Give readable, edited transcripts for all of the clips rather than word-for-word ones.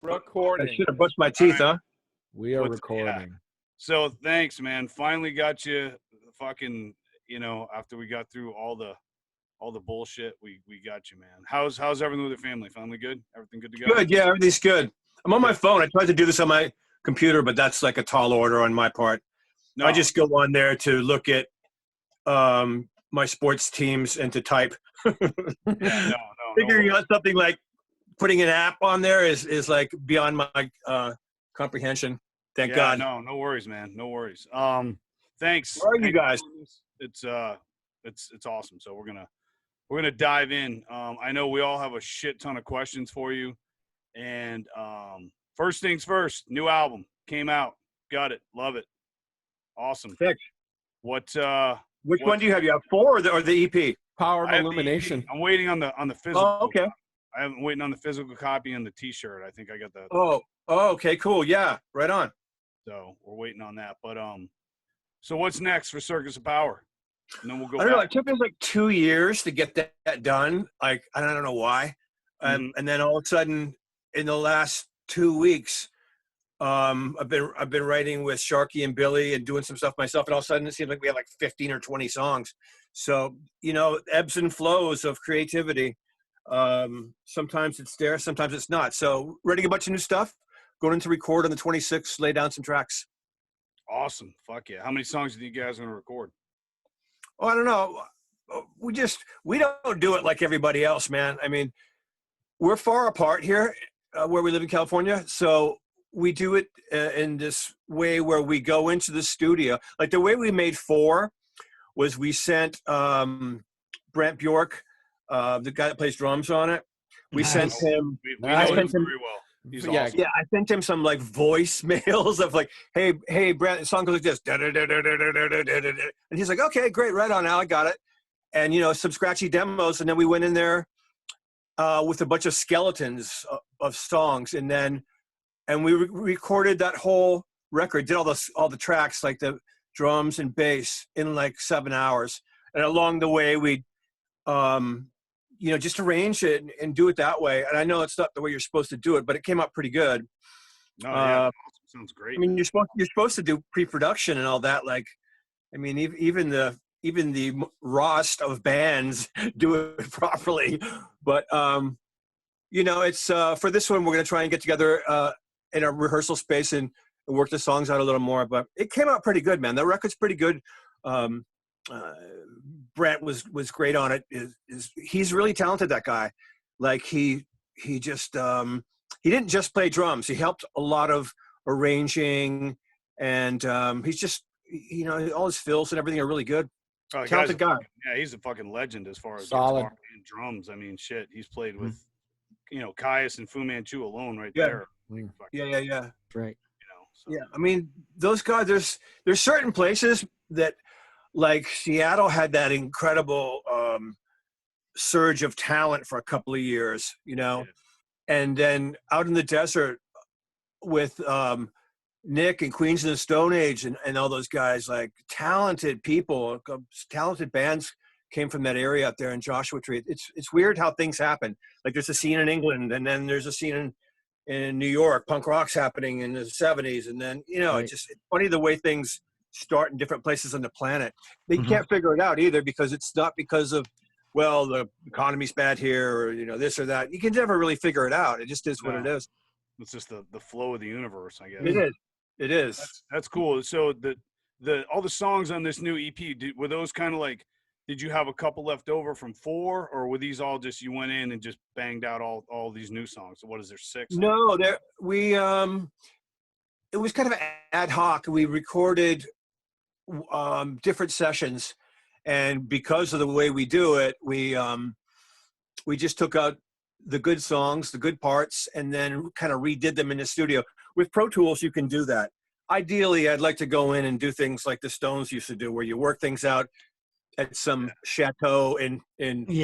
Recording. I should have brushed my teeth, huh? We are recording. Yeah. So thanks, man. Finally got you fucking, after we got through all the bullshit, we got you, man. How's everything with the family? Family good? Everything good to go? Good, yeah, everything's good. I'm on my phone. I tried to do this on my computer, but that's like a tall order on my part. No. I just go on there to look at my sports teams and to type. No. Figuring out something like putting an app on there is like beyond my comprehension. Thank God. No worries, man. No worries. Thanks. Where are you guys? It's awesome. So we're gonna dive in. I know we all have a shit ton of questions for you, and first things first. New album came out. Got it. Love it. Awesome. Thanks. Which one do you have? You have 4 or the EP? Power of Illumination. I'm waiting on the physical. Oh, okay. I'm waiting on the physical copy and the T-shirt. I think I got the. Oh, okay, cool. Yeah, right on. So we're waiting on that. But so what's next for Circus of Power? And then we'll go. I don't know. It took us like 2 years to get that done. Like I don't know why. And then all of a sudden, in the last 2 weeks, I've been writing with Sharky and Billy and doing some stuff myself. And all of a sudden, it seems like we have like 15 or 20 songs. So ebbs and flows of creativity. Sometimes it's there, sometimes it's not. So writing a bunch of new stuff, going into record on the 26th, lay down some tracks. Awesome. Fuck yeah. How many songs do you guys going to record? Oh, I don't know. We don't do it like everybody else, man. I mean, we're far apart here where we live in California. So we do it in this way where we go into the studio. Like the way we made 4 was we sent Brent Bjork, the guy that plays drums on it. We sent him. We know him very well. He's awesome. Yeah, I sent him some like voicemails of like, hey, Brent, the song goes like this, and he's like, okay, great, right on, Al, I got it, and some scratchy demos, and then we went in there with a bunch of skeletons of songs, and we recorded that whole record, did all the tracks, like the drums and bass, in like 7 hours, and along the way we just arrange it and do it that way. And I know it's not the way you're supposed to do it, but it came out pretty good. Oh, yeah. Sounds great. I mean, you're supposed to do pre-production and all that. Like, I mean, even the rawest of bands do it properly. But it's for this one, we're going to try and get together in a rehearsal space and work the songs out a little more. But it came out pretty good, man. The record's pretty good. Brent was great on it. He's really talented, that guy. Like he just he didn't just play drums. He helped a lot of arranging, and he's just all his fills and everything are really good. Oh, talented guy. He's a fucking legend as far as solid guitar and drums. I mean, shit, he's played with Caius and Fu Manchu alone right there. Yeah. Right. So. Yeah, I mean, those guys. There's certain places that. Like Seattle had that incredible surge of talent for a couple of years, and then out in the desert with Nick and Queens of the Stone Age and all those guys, like talented people, talented bands came from that area out there in Joshua Tree. It's weird how things happen. Like there's a scene in England, and then there's a scene in New York. Punk rock's happening in the 70s, and then it's funny the way things start in different places on the planet. They can't figure it out either, because it's not because of the economy's bad here or this or that. You can never really figure it out. It just is what it is. It's just the flow of the universe, I guess. It is. That's cool. So the all the songs on this new EP, were those kind of like, did you have a couple left over from 4, or were these all just you went in and just banged out all these new songs? So what is there, 6? No, it was kind of ad hoc. We recorded different sessions, and because of the way we do it, we just took out the good songs, the good parts, and then kind of redid them in the studio. With Pro Tools, you can do that. Ideally, I'd like to go in and do things like the Stones used to do, where you work things out at some chateau in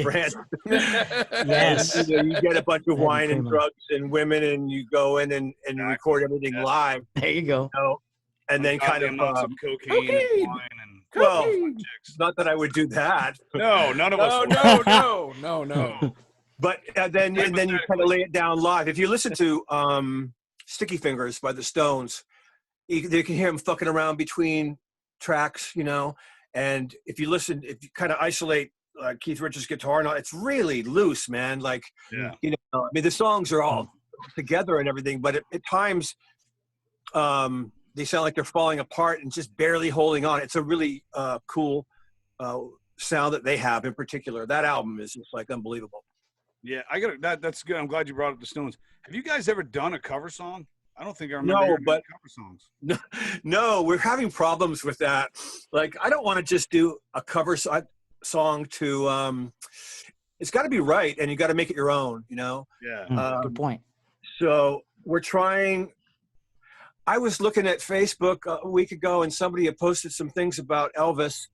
France. Yes. And, you get a bunch of wine and drugs and women, and you go in and record everything live. There you go. And then kind of cocaine and wine and not that I would do that. No, none of us. No. But then you kind of lay it down live. If you listen to Sticky Fingers by the Stones, you can hear them fucking around between tracks, you know. And if you kind of isolate Keith Richards' guitar, and all, it's really loose, man. Like, you know, I mean, the songs are all together and everything, but at times they sound like they're falling apart and just barely holding on. It's a really cool sound that they have in particular. That album is just like unbelievable. Yeah, that's good. I'm glad you brought up the Stones. Have you guys ever done a cover song? I don't think I remember cover songs. No, we're having problems with that. Like, I don't want to just do a cover song to it's got to be right, and you got to make it your own, you know. Yeah. Good point. So we're trying. I was looking at Facebook a week ago, and somebody had posted some things about Elvis,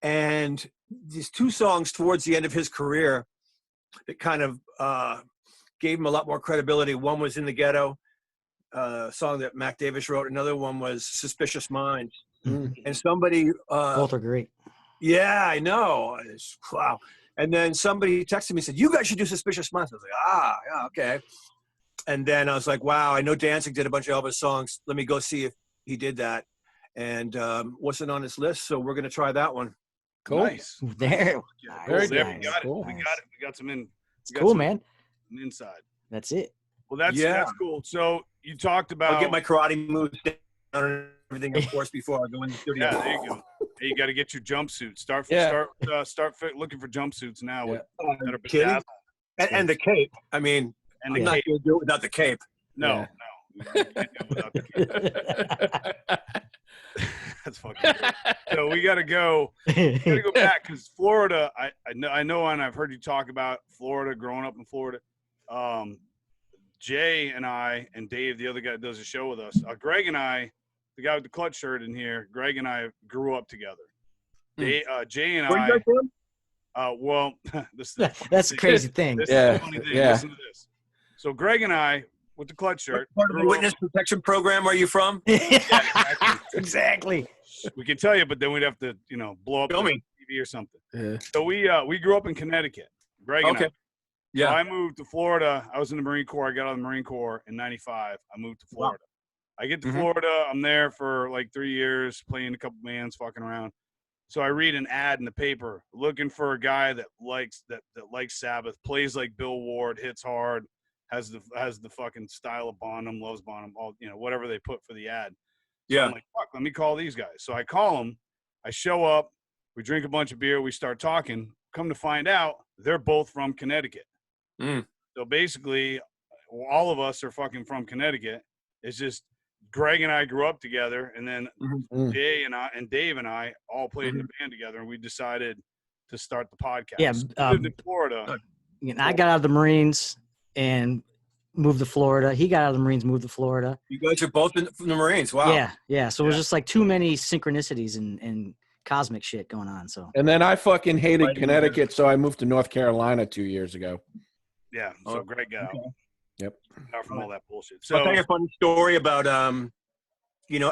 and these 2 songs towards the end of his career that kind of gave him a lot more credibility. One was In the Ghetto, song that Mac Davis wrote. Another one was Suspicious Minds. And somebody Both are great. Yeah, I know. Wow. And then somebody texted me and said, you guys should do Suspicious Minds. I was like, yeah, okay. And then I was like, wow, I know Danzig did a bunch of Elvis songs. Let me go see if he did that. And wasn't on his list, so we're going to try that one. Cool. Nice. There. Very good. We got it. Cool. We got it. We got some in. It's cool, man. Some inside. That's it. Well, that's cool. So you talked about. I'll get my karate moves down and everything, of course, before I go in the studio. Yeah, there you go. Hey, you got to get your jumpsuit. Start looking for jumpsuits now. Yeah. That are Kidding? bedazzled. And the cape. I mean, And I'm the not cape. going to do it without the cape. No. You can't do it without the cape. That's fucking great. So we got to go. We got to go back because Florida. I know, and I've heard you talk about Florida, growing up in Florida. Jay and I and Dave, the other guy that does a show with us. Greg and I, the guy with the clutch shirt in here. Greg and I grew up together. Jay and Where you guys from? well, That's a crazy thing. This is the funny thing. Listen to this. So Greg and I, with the clutch shirt, What part of the witness protection program are you from? Exactly. We can tell you, but then we'd have to, blow up the TV or something. Yeah. So we grew up in Connecticut. Greg and I. Yeah. So I moved to Florida. I was in the Marine Corps. I got out of the Marine Corps in '95. I moved to Florida. Wow. I get to Florida. I'm there for like 3 years, playing a couple bands, fucking around. So I read an ad in the paper looking for a guy that likes Sabbath, plays like Bill Ward, hits hard, has the fucking style of Bonham, loves Bonham, all whatever they put for the ad. So I'm like, fuck, let me call these guys. So I call them. I show up. We drink a bunch of beer. We start talking. Come to find out, they're both from Connecticut. So basically, all of us are fucking from Connecticut. It's just Greg and I grew up together, and then Jay and I and Dave and I all played in the band together, and we decided to start the podcast. Yeah, we lived in Florida. I got out of the Marines and moved to Florida. He got out of the Marines, moved to Florida. You guys are both from the Marines. Wow. Yeah. So it was just like too many synchronicities and cosmic shit going on. So. And then I fucking hated Connecticut, so I moved to North Carolina 2 years ago. Yeah. So Greg got out. Yep. Out from all that bullshit. So I'll tell you a funny story about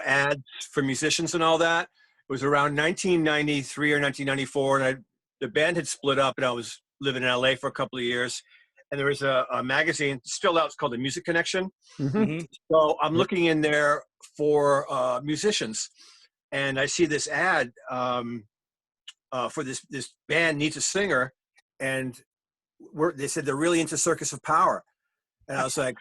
ads for musicians and all that. It was around 1993 or 1994, and the band had split up, and I was living in LA for a couple of years. And there was a magazine still out. It's called The Music Connection. So I'm looking in there for musicians, and I see this ad for this band needs a singer, and they said they're really into Circus of Power. And I was like,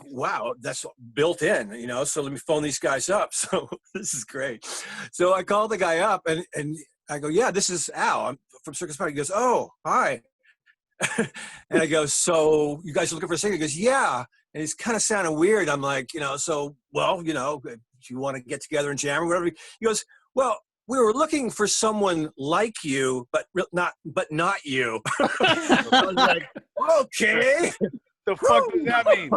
wow, that's built in, so let me phone these guys up. So this is great. So I called the guy up and I go, yeah, this is Al. I'm from Circus of Power. He goes, oh, hi. And I go, so you guys are looking for a singer? He goes, yeah. And he's kind of sounding weird. I'm like, do you want to get together and jam or whatever? He goes, well, we were looking for someone like you, but not you. I was like, okay. The fuck does that mean?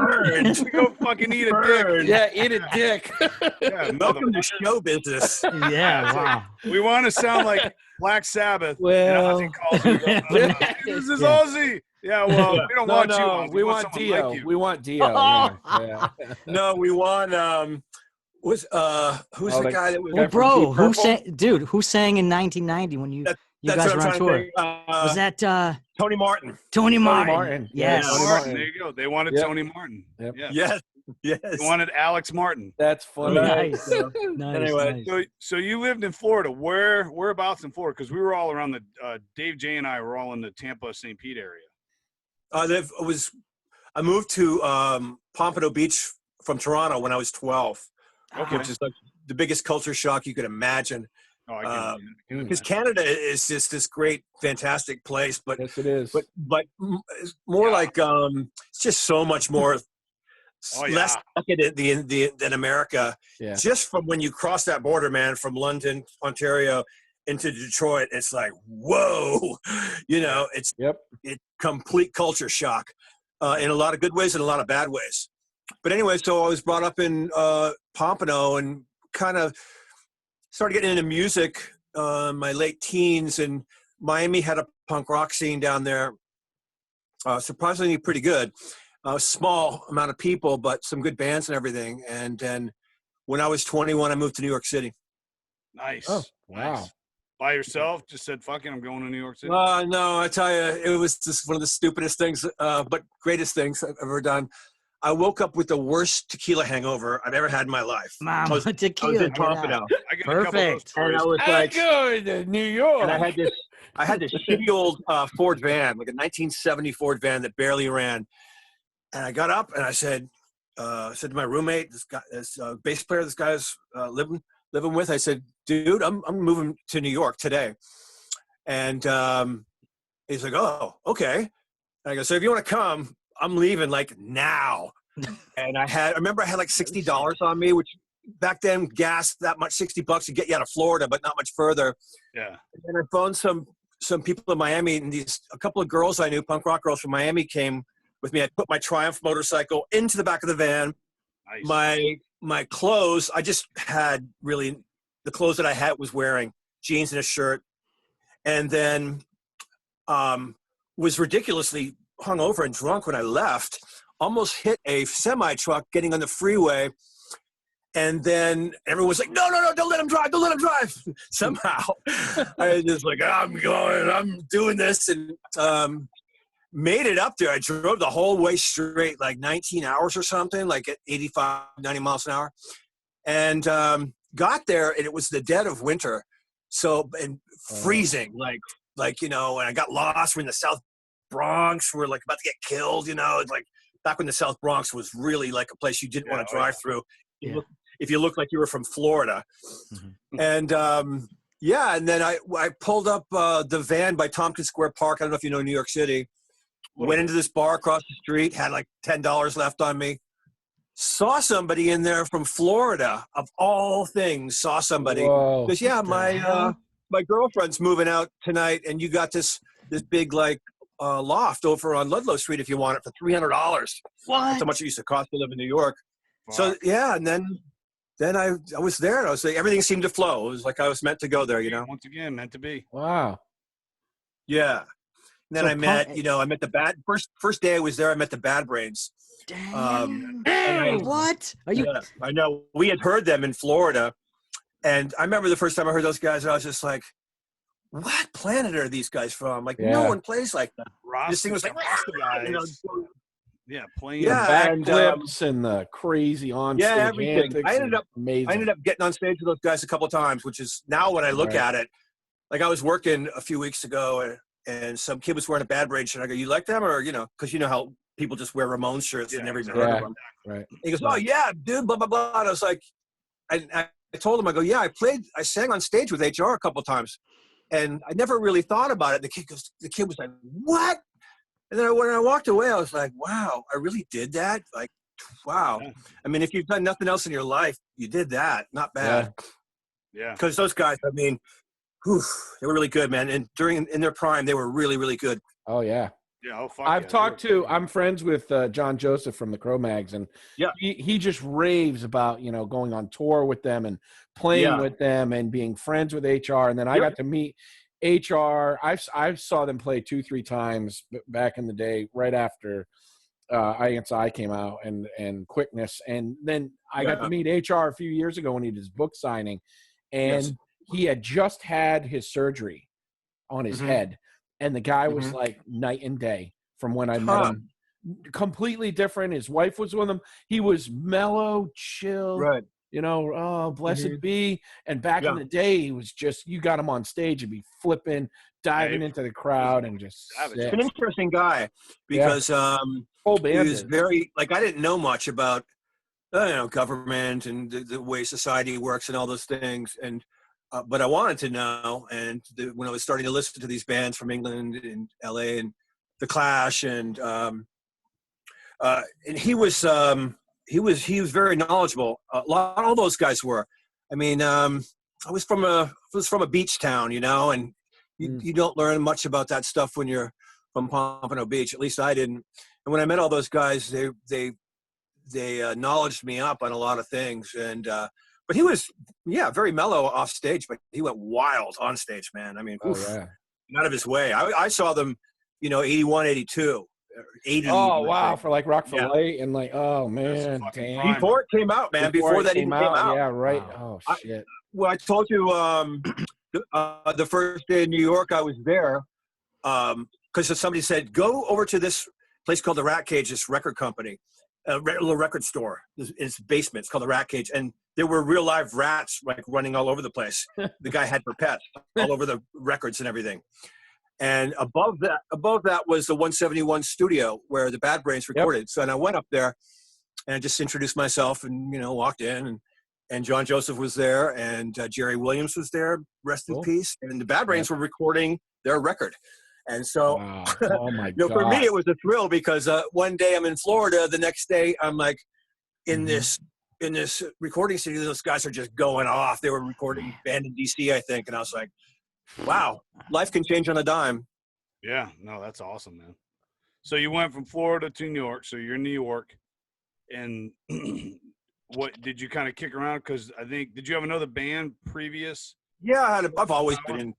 Go fucking eat a dick. Yeah, eat a dick. Yeah, welcome to show business. Yeah, wow. We want to sound like Black Sabbath. Well, and Ozzy calls me, this is Ozzy. Yeah, well, we don't want you. Ozzy. We want someone Dio. like you. We want Dio. Yeah. No, we want who's the guy that was? Well, bro, who sang in 1990 when you You That's guys what were I'm on trying tour. to think. Was that Tony Martin? Tony Martin? Martin. Yes. Yeah. Martin. Martin. There you go. They wanted Yep. Tony Martin. Yep. Yeah. Yes. Yes. They wanted Alex Martin. That's funny. Right. Nice. So, Nice. Anyway, Nice. So you lived in Florida. Whereabouts in Florida? Because we were all around the Dave J and I were all in the Tampa St. Pete area. I moved to Pompano Beach from Toronto when I was 12, Okay. which is like the biggest culture shock you could imagine. Oh, I can Because imagine. Canada is just this great, fantastic place, but Yes, it is. it's more Yeah. like it's just so much more Oh, yeah. less than America. Yeah. Just from when you cross that border, man, from London, Ontario, into Detroit, it's like whoa, it's Yep. complete culture shock in a lot of good ways and a lot of bad ways. But anyway, so I was brought up in Pompano and kind of started getting into music in my late teens, and Miami had a punk rock scene down there, surprisingly pretty good. Small amount of people, but some good bands and everything. And then when I was 21, I moved to New York City. Nice. Oh, wow. Nice. By yourself? Just said, fuck it, I'm going to New York City. No, I tell you, it was just one of the stupidest things, but greatest things I've ever done. I woke up with the worst tequila hangover I've ever had in my life. Mom, I was tequila. in Pompano. I got a couple of those Perfect. And stories. I was like, going to New York. and I had this shitty old Ford van, like a 1970 Ford van that barely ran. And I got up and I said to my roommate, this bass player, this guy's living with, I said, dude, I'm moving to New York today. And he's like, oh, okay. And I go, so if you want to come, I'm leaving like now. And I remember I had like $60 on me, which back then gas that much, $60 to get you out of Florida, but not much further. Yeah. And I phoned some people in Miami, and a couple of girls I knew, punk rock girls from Miami, came with me. I put my Triumph motorcycle into the back of the van. Nice. My clothes, I just had really the clothes that I had was wearing, jeans and a shirt, and then was ridiculously hungover and drunk when I left. Almost hit a semi truck getting on the freeway, and then everyone was like, "No, don't let him drive! Don't let him drive!" Somehow, I was just like, "I'm doing this," and made it up there. I drove the whole way straight, like 19 hours or something, like at 85, 90 miles an hour, and got there, and it was the dead of winter, and freezing, like and I got lost. We're in the South Bronx. We're like about to get killed, It's like back when the South Bronx was really like a place you didn't want to drive through. If you looked like you were from Florida. Mm-hmm. And and then I pulled up the van by Tompkins Square Park. I don't know if you know New York City. Went into this bar across the street, had like $10 left on me. Saw somebody in there from Florida, of all things. Saw somebody. Whoa. Because my girlfriend's moving out tonight, and you got this big like loft over on Ludlow Street if you want it for $300. What? That's how much it used to cost to live in New York. Fuck. So and then I was there, and I was like, everything seemed to flow. It was like I was meant to go there, Once again, meant to be. Wow. Yeah. And then So I met the bad first day I was there. I met the Bad Brains. Damn. What? Are you? Yeah, I know. We had heard them in Florida, and I remember the first time I heard those guys, and I was just like, "What planet are these guys from? Like, no Yeah. one plays like that." This thing was like, guys. Yeah, playing. Yeah. The backflips and the crazy on stage everything. antics. I ended Amazing. up getting on stage with those guys a couple of times, which is now when I look at it, like I was working a few weeks ago, and some kid was wearing a Bad Brain shirt. I go, "You like them?" Or because you know how people just wear Ramones shirts and never even heard of them. Right. He goes, "Oh yeah, dude, blah blah blah." And I was like, I told him, I go, "Yeah, I sang on stage with HR a couple of times, and I never really thought about it." The kid was like, "What?" And then when I walked away, I was like, "Wow, I really did that." Like, wow. Yeah. I mean, if you've done nothing else in your life, you did that. Not bad. Yeah. Because those guys, I mean, they were really good, man. And in their prime, they were really, really good. Oh yeah. Yeah. Oh fuck. I'm friends with John Joseph from the Cro-Mags, and he just raves about going on tour with them and playing with them and being friends with HR. And then I got to meet HR. I saw them play 2-3 times back in the day, right after I came out and Quickness, and then I got to meet HR a few years ago when he did his book signing, and he had just had his surgery. on his head. And the guy was like night and day from when I met him. Completely different. His wife was with him. He was mellow, chill, Right. you know, oh, blessed be. And back in the day, he was just, you got him on stage and be flipping, diving into the crowd and just He's an interesting guy because whole he band was very, like, I didn't know much about, government and the way society works and all those things. And, but I wanted to know. And when I was starting to listen to these bands from England and LA and The Clash and he was very knowledgeable. All those guys were. I mean, I was from a beach town, you know, and you don't learn much about that stuff when you're from Pompano Beach. At least I didn't. And when I met all those guys, they knowledged me up on a lot of things. And but he was very mellow off stage, but he went wild on stage, man. I mean, out of his way. I saw them, 81, 82. 80. Oh wow, for like Rock for Light and like, oh man, damn. Before it came out, man. Before that even came out. Yeah, right. Wow. Oh shit. I told you the first day in New York I was there, because somebody said go over to this place called the Rat Cage, this record company, a little record store. It's basement. It's called the Rat Cage, and there were real live rats like running all over the place. The guy had for pets all over the records and everything. And above that was the 171 studio where the Bad Brains recorded. Yep. So and I went up there and I just introduced myself and, walked in and John Joseph was there and Jerry Williams was there, rest in peace. And the Bad Brains were recording their record. And so, oh my God. For me, it was a thrill because one day I'm in Florida. The next day I'm like in this recording studio. Those guys are just going off. They were recording Band in DC, I think. And I was like, wow, life can change on a dime. Yeah, no, that's awesome, man. So you went from Florida to New York. So you're in New York, and what did you kind of kick around? Because I think did you have another band previous? Yeah, I've always been in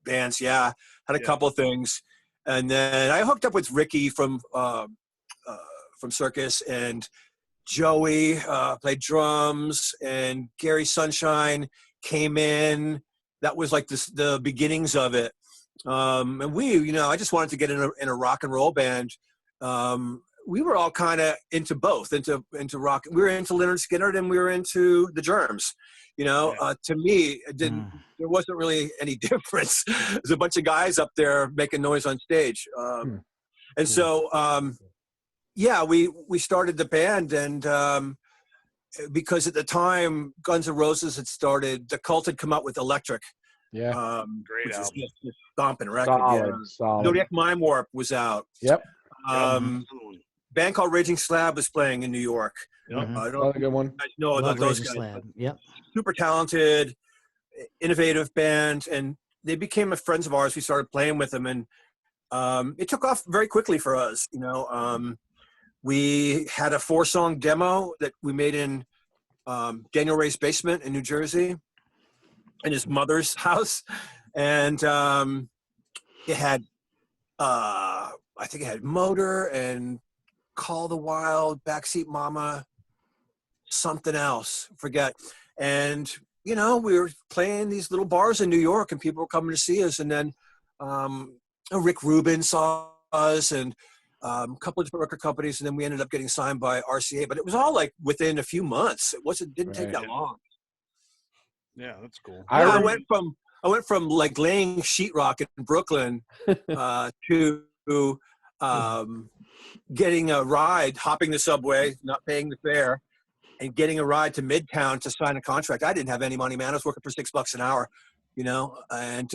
bands. Yeah, had a couple of things, and then I hooked up with Ricky from Circus, and Joey played drums, and Gary Sunshine came in. That was like the beginnings of it. And we, I just wanted to get in a rock and roll band. We were all kind of into both, into rock. We were into Lynyrd Skynyrd and we were into the Germs. To me, there wasn't really any difference. There's a bunch of guys up there making noise on stage. And so, we started the band and, because at the time Guns N' Roses had started, the Cult had come out with Electric. Great which album. is just stomping record. Solid. Zodiac Mind Warp was out. Yep. Band called Raging Slab was playing in New York. Another good one. I know about those guys. Slab. Yep. Super talented, innovative band, and they became friends of ours. We started playing with them, and it took off very quickly for us. We had a 4-song demo that we made in Daniel Ray's basement in New Jersey, in his mother's house. And it had, I think it had Motor and Call the Wild, Backseat Mama, something else, forget. And, we were playing these little bars in New York and people were coming to see us. And then Rick Rubin saw us and a couple of different record companies, and then we ended up getting signed by RCA. But it was all like within a few months. It didn't take that long. Yeah, that's cool. I went from like laying sheetrock in Brooklyn to getting a ride, hopping the subway, not paying the fare, and getting a ride to Midtown to sign a contract. I didn't have any money, man. I was working for $6 an hour, and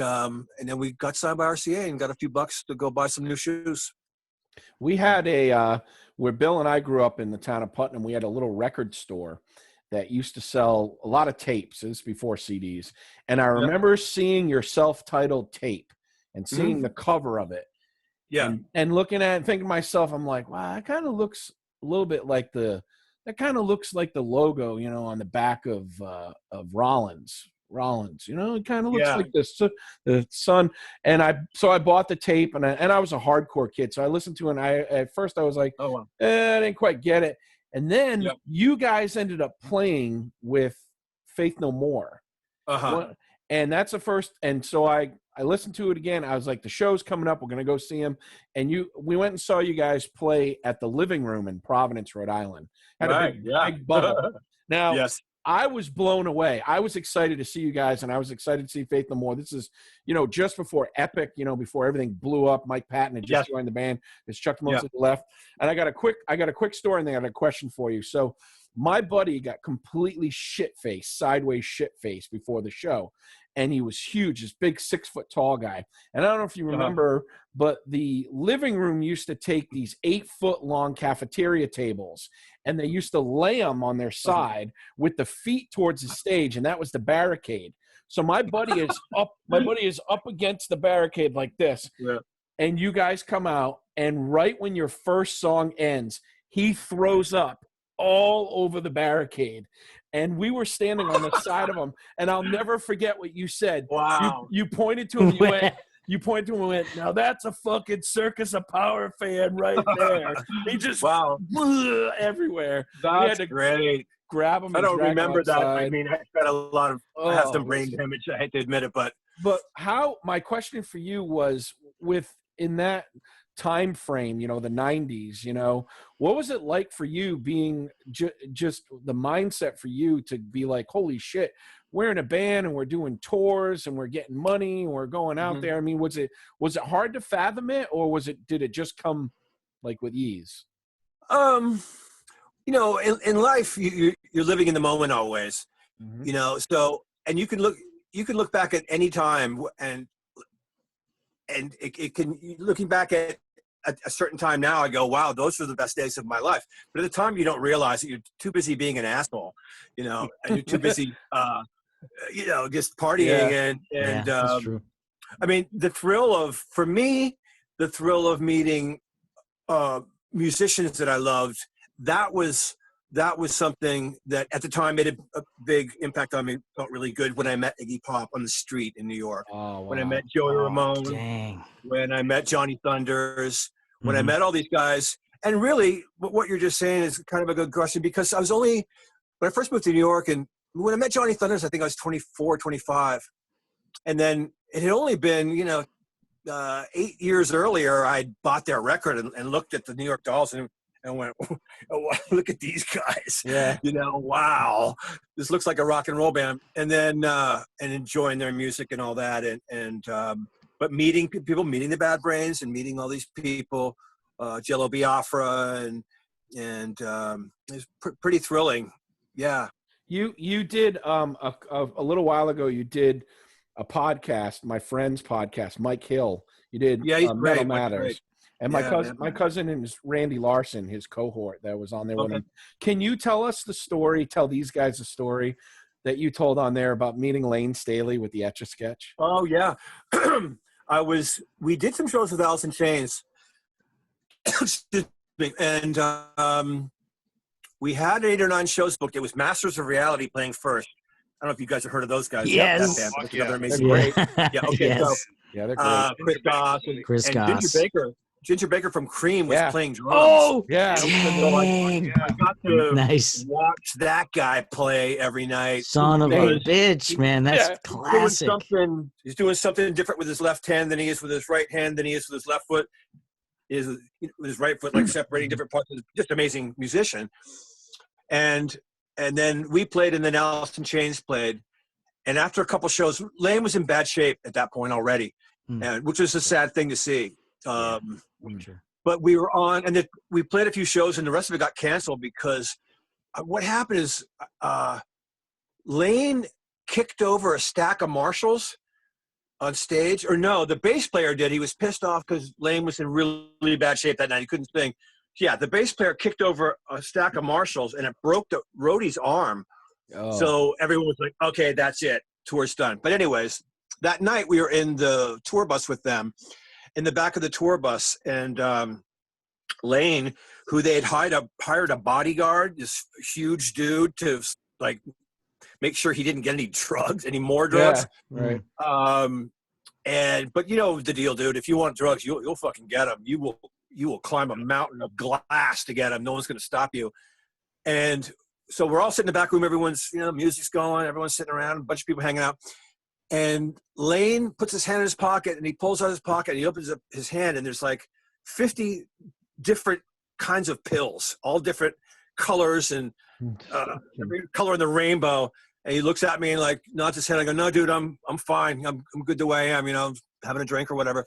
then we got signed by RCA and got a few bucks to go buy some new shoes. We had where Bill and I grew up in the town of Putnam, we had a little record store that used to sell a lot of tapes. This was before CDs. And I remember seeing your self-titled tape and seeing the cover of it. Yeah. And looking at it and thinking to myself, I'm like, wow, that kind of looks a little bit like the logo, on the back of Rollins. It kind of looks like the sun. And I bought the tape and I was a hardcore kid. So I listened to it and at first I was like, I didn't quite get it. And then you guys ended up playing with Faith No More. And that's the first. And so I I listened to it again. I was like, the show's coming up. We're going to go see him. And we went and saw you guys play at the Living Room in Providence, Rhode Island. Had a big bubble. Now, yes. I was blown away. I was excited to see you guys, and I was excited to see Faith No More. This is, just before Epic, before everything blew up. Mike Patton had just joined the band. It's Chuck Moses left. And I got a quick story, and then I got a question for you. So my buddy got completely shit-faced, sideways shit-faced before the show. And he was huge, this big 6 foot tall guy. And I don't know if you remember, but the Living Room used to take these 8 foot long cafeteria tables, and they used to lay them on their side with the feet towards the stage, and that was the barricade. So my buddy is up. My buddy is up against the barricade like this, and you guys come out, and right when your first song ends, he throws up all over the barricade. And we were standing on the side of him, and I'll never forget what you said. Wow. You pointed to him, you pointed to him and went, now that's a fucking Circus of Power fan right there. He just blew everywhere. That's great. Grab him. I don't remember that. I mean, I've got a lot of, I have some brain damage. I hate to admit it, but my question for you was, in that time frame, the 90s, what was it like for you being just the mindset for you to be like, holy shit, we're in a band and we're doing tours and we're getting money and we're going out there. I mean, was it hard to fathom it, or did it just come like with ease? In life, you're living in the moment always, so, and you can look back at any time and it can, looking back at a certain time now, I go, wow, those were the best days of my life. But at the time, you don't realize that you're too busy being an asshole, and you're too busy, just partying. And that's true. I mean, the thrill of meeting musicians that I loved, that was something that at the time made a big impact on me. Felt really good when I met Iggy Pop on the street in New York. Oh, wow. When I met Joey Ramone. When I met Johnny Thunders. When I met all these guys. And really, what you're just saying is kind of a good question, because when I first moved to New York, and when I met Johnny Thunders, I think I was 24, 25. And then it had only been, 8 years earlier, I bought their record and looked at the New York Dolls and went, oh, look at these guys. Yeah. Wow, this looks like a rock and roll band. And then, and enjoying their music and all that. But meeting people, meeting the Bad Brains and meeting all these people, Jello Biafra, and it's pretty thrilling. Yeah. You did, a little while ago, you did a podcast, my friend's podcast, Mike Hill. You did Metal Matters. And my cousin is Randy Larson, his cohort that was on there with him. Can you tell these guys the story that you told on there about meeting Lane Staley with the Etch-a-Sketch? Oh, yeah. We did some shows with Alice in Chains. And we had 8 or 9 shows booked. It was Masters of Reality playing first. I don't know if you guys have heard of those guys. Yes. That band. Another amazing band. Yeah, okay. Yes. So, they're great. Chris Goss. Ginger Baker from Cream was playing drums. Oh, yeah. dang. I got to watch that guy play every night. Son of a bitch, man. That's classic. He's doing something different with his left hand than he is with his right hand, than he is with his left foot. With his right foot, like separating different parts. Just amazing musician. And then we played, and then Alice in Chains played. And after a couple shows, Lane was in bad shape at that point already, which was a sad thing to see. But we were on, and we played a few shows, and the rest of it got canceled because what happened is Lane kicked over a stack of Marshalls on stage. Or no, the bass player did. He was pissed off because Lane was in really, really bad shape that night. He couldn't sing. Yeah, the bass player kicked over a stack of Marshalls, and it broke the roadie's arm. Oh. So everyone was like, okay, that's it. Tour's done. But anyways, that night we were in the tour bus with them, in the back of the tour bus, and Lane, who they had hired a bodyguard, this huge dude, to like make sure he didn't get any more drugs. Yeah, right. But you know the deal, dude. If you want drugs, you'll fucking get them. You will climb a mountain of glass to get them. No one's going to stop you. And so we're all sitting in the back room. Everyone's, music's going. Everyone's sitting around. A bunch of people hanging out. And Lane puts his hand in his pocket, and he pulls out his pocket, and he opens up his hand, and there's like 50 different kinds of pills, all different colors and every color in the rainbow. And he looks at me and like nods his head. I go, no, dude, I'm fine. I'm good the way I am, you know, having a drink or whatever.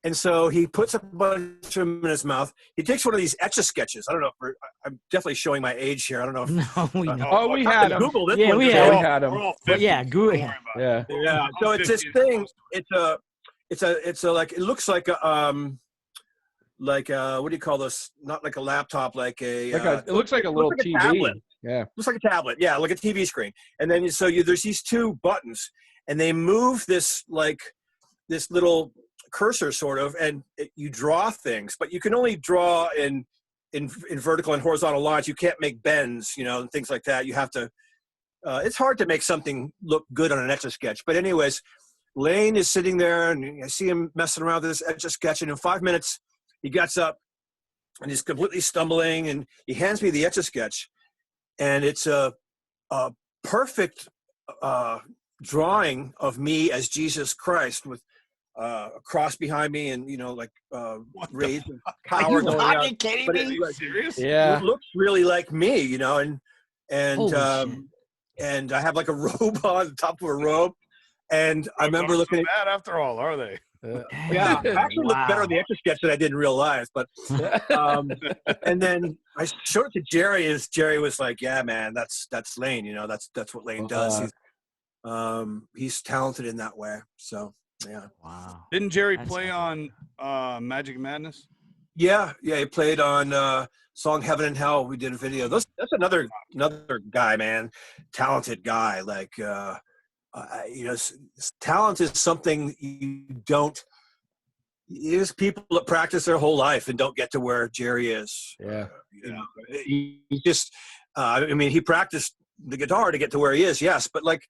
And so he puts a bunch of them in his mouth. He takes one of these Etch-a-Sketches. I don't know. I'm definitely showing my age here. I don't know. If, No, we know. Oh, we had them. Google this Yeah, one. we Yeah, we had had them. We're all But 50. yeah, Don't worry yeah. about it. Yeah. Yeah. So it's this thing. It's a like, it looks like a what do you call this? Not like a laptop, like a. It looks like a little like a TV. tablet. Yeah. Looks like a tablet. Yeah, like a TV screen. And then there's these two buttons, and they move this little cursor sort of, and you draw things, but you can only draw in vertical and horizontal lines. You can't make bends, you know, and things like that. You have to. It's hard to make something look good on an Etch-a-Sketch. But anyways, Lane is sitting there, and I see him messing around with this Etch-a-Sketch, and in 5 minutes, he gets up, and he's completely stumbling, and he hands me the Etch-a-Sketch, and it's a perfect drawing of me as Jesus Christ with a cross behind me, and you know, like raised power going out. kidding But Are you serious? Yeah. it looks really like me, you know, and Holy shit. and I have like a robe on, the top of a robe, and I remember Aren't looking so bad after all, are they? yeah, I actually looked better Wow. on the Etch-a-Sketch than I didn't realize. But and then I showed it to Jerry, and Jerry was like, "Yeah, man, that's Lane. You know, that's what Lane does. He's talented in that way." So yeah, Wow. Didn't Jerry That's play awesome. on Magic Madness? yeah. He played on song "Heaven and Hell." We did a video. That's another guy, man, talented guy. Like you know, talent is something you don't. There's people that practice their whole life and don't get to where Jerry is. Yeah. You know, he just. I mean, he practiced the guitar to get to where he is. Yes, but like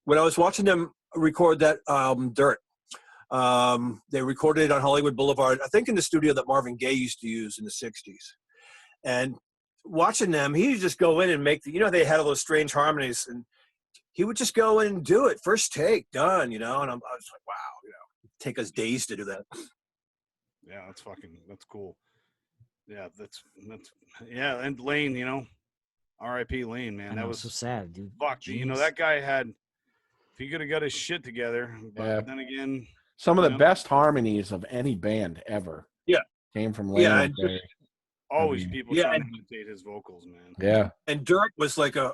when I was watching them record that album, Dirt. They recorded it on Hollywood Boulevard, I think in the studio that Marvin Gaye used to use in the 60s. And watching them, he would just go in and make they had all those strange harmonies, and he would just go in and do it. First take, done, you know, and I was like, wow, you know, it'd take us days to do that. Yeah, that's cool. Yeah, that's yeah, and Lane, you know, R.I.P. Lane, man. I That know, was so sad, dude. fuck. You know, Jeez. that guy had. If he could have got his shit together, but Yeah. then again, Some of the Yeah. best harmonies of any band ever. Yeah. Came from Lane. Yeah, and and just- Jerry. always mean, people yeah, trying to and- imitate his vocals, man. Yeah. And Dirt was like a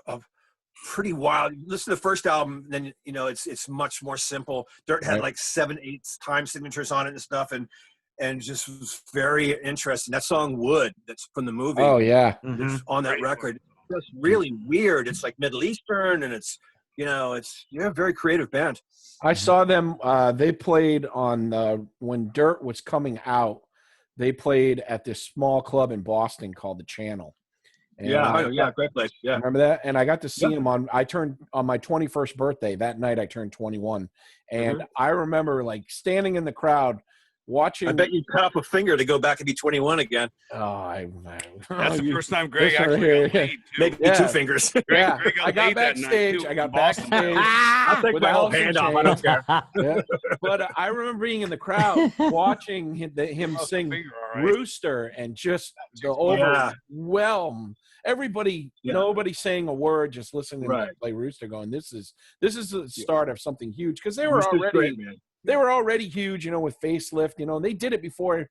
pretty wild. Listen to the first album, then you know it's much more simple. Dirt had Right. like 7/8 time signatures on it and stuff, and just was very interesting. That song "Wood" that's from the movie. Oh yeah. Mhm. It's on that Great record. It's really weird. It's like Middle Eastern, and it's a very creative band. I saw them. They played on when Dirt was coming out. They played at this small club in Boston called the Channel. And Great place. Yeah, remember that? And I got to see Yeah. him I turned on my 21st birthday. That night I turned 21. And I remember like standing in the crowd watching. I bet you cut off a finger to go back and be 21 again. That's the first time Greg this right actually here, got yeah. laid, too. Maybe Yeah. 2 fingers. Yeah, Greg got I got laid that night, backstage. too, I got in Boston. backstage. I'll take with my whole Alice in hand off. I don't Chains. care. Yeah. But I remember being in the crowd watching him Lost a sing finger, all right. Rooster and just the Yeah. overwhelm. Everybody, Yeah. nobody saying a word, just listening to Right. him play Rooster, going, "This is the start of something huge." Because they were Rooster's already great, man. they were already huge, with Facelift. And they did it before.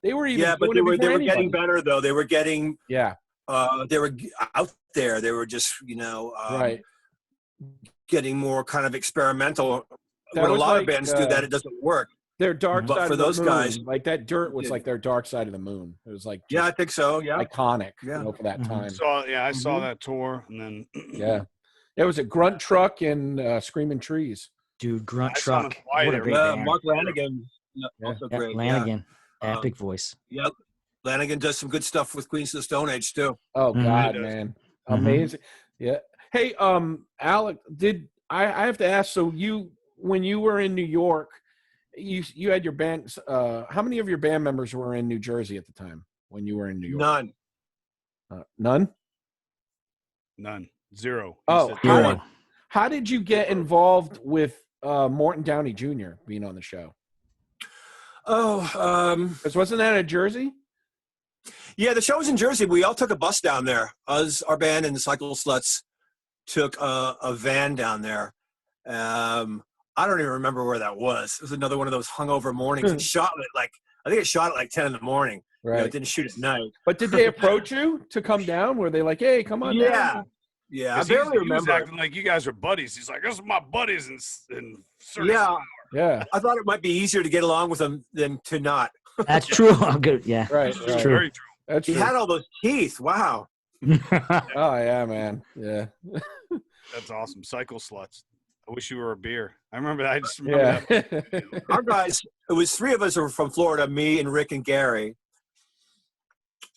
They were even Yeah, but doing they it were before getting anybody. better though. They were getting Yeah, they were out there. They were just right. getting more kind of experimental. That When a was lot of like, bands do that, it doesn't work. Their dark But side for of the those moon, guys- like that Dirt was Yeah. like their dark side of the moon. It was like Yeah, I just think so. Yeah, iconic, Yeah. for that Mhm. time. I saw Mhm. that tour, and then Yeah, it was a Grunt Truck and Screaming Trees. Dude, Grunt I saw him Truck. quiet What a every great day. band. Mark Lanigan, Yeah. also Yeah, great. Lanigan. Um, Epic voice. Yeah, Lanigan does some good stuff with Queens of the Stone Age too. Oh Mhm. God, He does. man, Mhm. amazing. Yeah. Hey, Alec, did I have to ask? So when you were in New York, you had your bands. How many of your band members were in New Jersey at the time when you were in New York? None. None. none, zero. He Oh, said how zero. did, how did you get involved with Morton Downey Jr. being on the show? Oh, Because wasn't that in Jersey? yeah, the show was in Jersey. We all took a bus down there. Us, our band, and the Cycle Sluts took a van down there. I don't even remember where that was. It was another one of those hungover mornings. It shot at I think it shot at 10 in the morning. Right. You know, it didn't shoot at night. But did they approach you to come down? Were they like, "Hey, come on down"? Yeah. I barely He was remember. acting like you guys are buddies. He's like, "This is my buddies in Circus Yeah. of Power." Yeah. I thought it might be easier to get along with them than to not. That's true. I'm good. Yeah. Right. It's Right. true. Very true. That's He true. had all those teeth. Wow. Oh yeah, man. Yeah. That's awesome. Cycle Sluts. I wish you were a beer. I remember that. I just remember that. Yeah. Our guys, it was 3 of us were from Florida, me and Rick and Gary.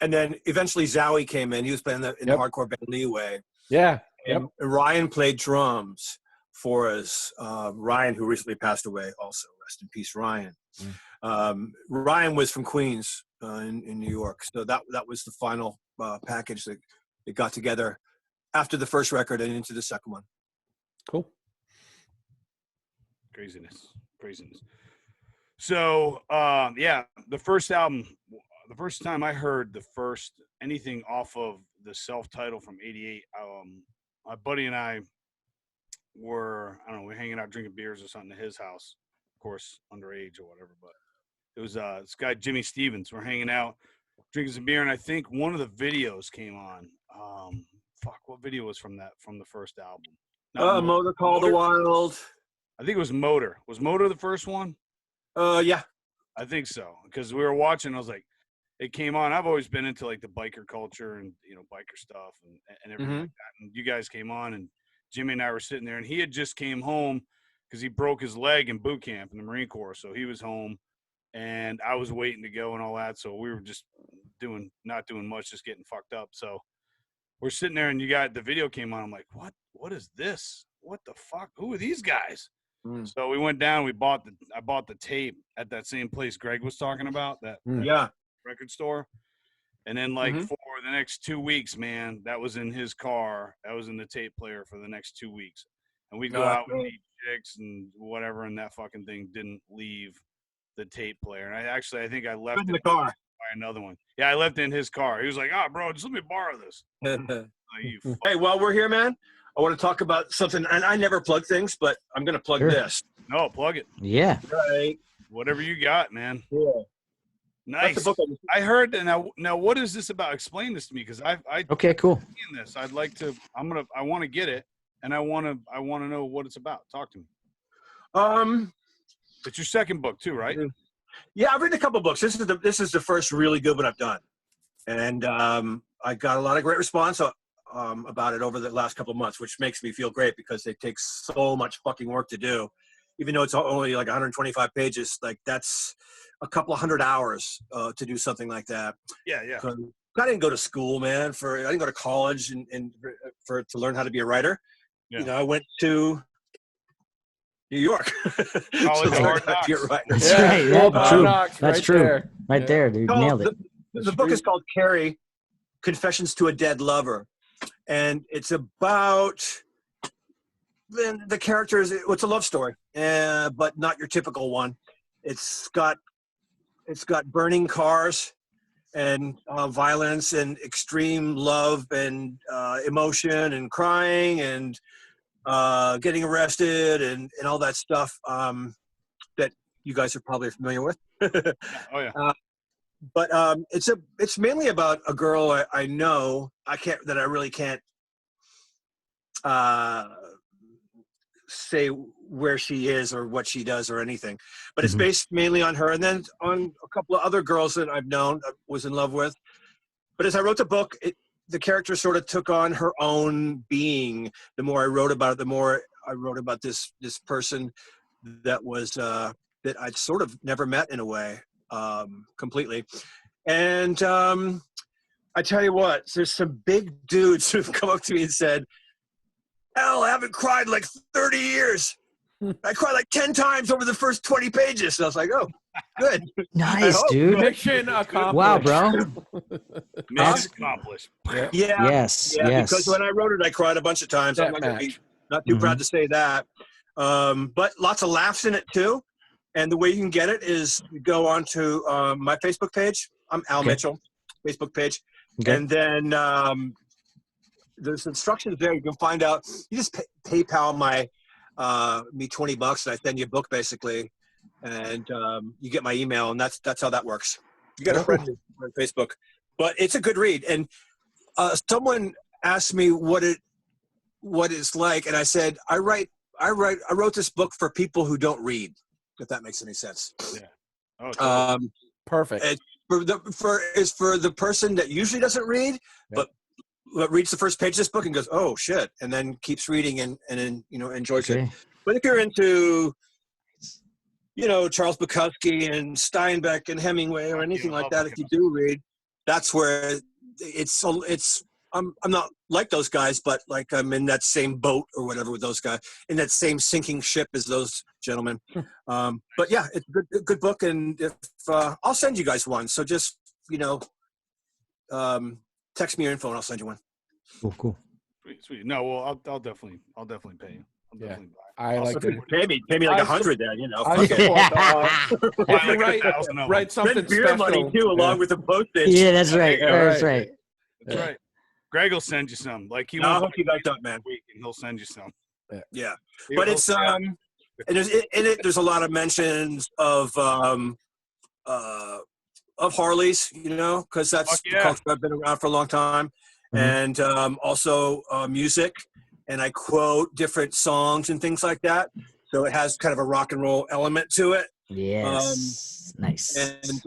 And then eventually Zowie came in. He was playing in the hardcore band Leeway. Yeah. And Ryan played drums for us. Ryan, who recently passed away, also rest in peace, Ryan. Ryan was from Queens in New York, so that was the final package that it got together after the first record and into the second one. Cool. Craziness. So, the first album, the first time I heard anything off of the self-titled from '88, my buddy and I we're hanging out drinking beers or something at his house, of course, underage or whatever, but it was this guy, Jimmy Stevens. We're hanging out, drinking some beer, and I think one of the videos came on. What video was from the first album? Motor Call the Wild. I think it was Motor. Was Motor the first one? Yeah. I think so, because we were watching. I was like, it came on. I've always been into like the biker culture and biker stuff and everything like that. And you guys came on, and Jimmy and I were sitting there, and he had just came home because he broke his leg in boot camp in the Marine Corps, so he was home, and I was waiting to go and all that. So we were just not doing much, just getting fucked up. So we're sitting there, and the video came on. I'm like, what is this? What the fuck? Who are these guys? So we went down. I bought the tape at that same place Greg was talking about, that record store. And then for the next 2 weeks, man, that was in his car. That was in the tape player for the next 2 weeks. And we'd go out and meet chicks and whatever, and that fucking thing didn't leave the tape player. And I think I left it in the car. Buy another one. Yeah, I left it in his car. He was like, bro, just let me borrow this. Hey, while we're here, man, I want to talk about something, and I never plug things, but I'm going to plug this. No, plug it. Yeah. Right. Whatever you got, man. Yeah. Nice. That's the book I heard. Now, what is this about? Explain this to me, because Okay, cool. Seen this. I'd like to. I want to get it, and I want to know what it's about. Talk to me. It's your second book too, right? Yeah, I've written a couple books. This is the first really good one I've done, and I got a lot of great response about it over the last couple of months, which makes me feel great because it takes so much fucking work to do. Even though it's only like 125 pages, like that's a couple of 100 hours to do something like that. Yeah. I didn't go to school, man. I didn't go to college and to learn how to be a writer. Yeah. I went to New York. College of Hard Knocks. That's right. Yeah, true. That's right true. there. Right there, dude. Nailed it. The book is called Carrie, Confessions to a Dead Lover. And it's about the characters. It's a love story, but not your typical one. It's got burning cars and violence and extreme love and emotion and crying and getting arrested and all that stuff that you guys are probably familiar with. Oh yeah. But it's mainly about a girl I know. I really can't say where she is or what she does or anything. But it's based mainly on her, and then on a couple of other girls that I've known, was in love with. But as I wrote the book, the character sort of took on her own being. The more I wrote about it, the more I wrote about this person that was that I'd sort of never met in a way. Completely. And I tell you what, there's some big dudes who've come up to me and said, "Al, I haven't cried like 30 years. I cried like 10 times over the first 20 pages." And I was like, "Oh, good." Nice, dude. Mission accomplished. Wow, bro. Mission accomplished. Yeah. Yes. Because when I wrote it, I cried a bunch of times. I'm not too proud to say that. but lots of laughs in it too. And the way you can get it is you go on to my Facebook page. I'm Al Mitchell, Facebook page. Okay. And then there's instructions there. You can find out. You just PayPal me $20 and I send you a book basically. And you get my email, and that's how that works. You got to friend me on Facebook. But it's a good read. And someone asked me what it's like, and I said, I wrote this book for people who don't read, if that makes any sense. Yeah. Oh, totally. Perfect. It's for the person that usually doesn't read, but reads the first page of this book and goes, oh shit, and then keeps reading and then enjoys it. But if you're into Charles Bukowski and Steinbeck and Hemingway or anything like that, if you do read, that's where it's I'm not like those guys, but like I'm in that same boat or whatever with those guys, in that same sinking ship as those gentlemen. But yeah, it's a good book, and if I'll send you guys one. So just text me your info and I'll send you one. Cool. Sweet. No, well, I'll definitely pay you. I'll definitely buy. I like to pay me like 100 then, write something beer special. money too, along with the postage. Yeah, that's right. That's right. That's right. Greg will send you some. Like he I'll hook you guys up, man. Week and he'll send you some. Yeah. But it's and there's a lot of mentions of Harleys, because that's the culture I've been around for a long time, and also music. And I quote different songs and things like that. So it has kind of a rock and roll element to it. Yes. Nice. And